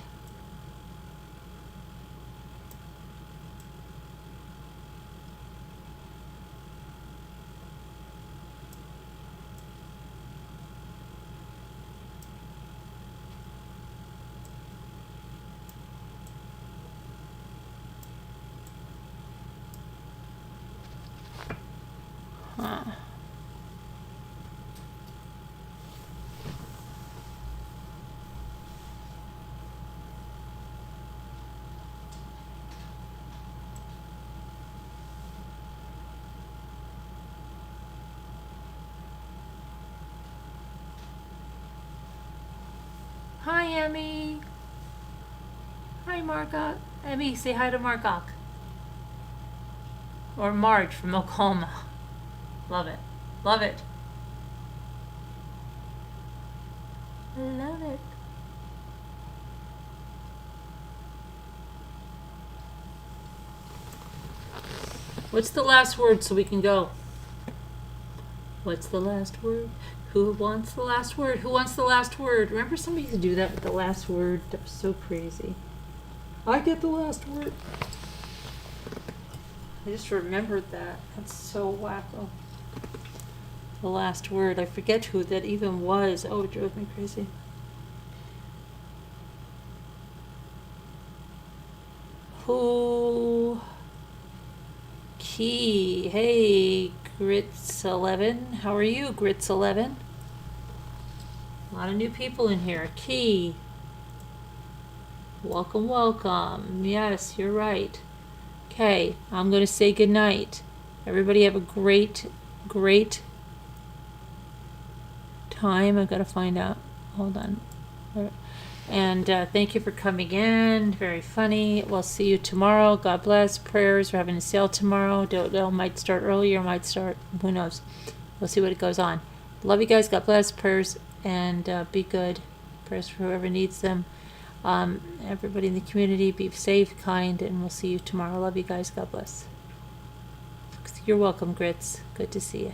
hi, Emmy. Hi, Margot. Emmy, say hi to Margot. Or Marge from Oklahoma. Love it. Love it. Love it. What's the last word so we can go? What's the last word? Who wants the last word? Who wants the last word? Remember somebody used to do that with the last word? That was so crazy. I get the last word. I just remembered that. That's so wacko. The last word. I forget who that even was. Oh, it drove me crazy. Who? Key. Hey, Grits11. How are you, Grits11? A lot of new people in here. Key. Welcome, welcome. Yes, you're right. Okay, I'm going to say goodnight. Everybody have a great, great time. I've got to find out. Hold on. And thank you for coming in. Very funny. We'll see you tomorrow. God bless. Prayers. We're having a sale tomorrow. Don't know. Might start earlier. Might start. Who knows? We'll see what goes on. Love you guys. God bless. Prayers. And be good. Prayers for whoever needs them. Everybody in the community, be safe, kind, and we'll see you tomorrow. Love you guys. God bless. You're welcome, Grits. Good to see you.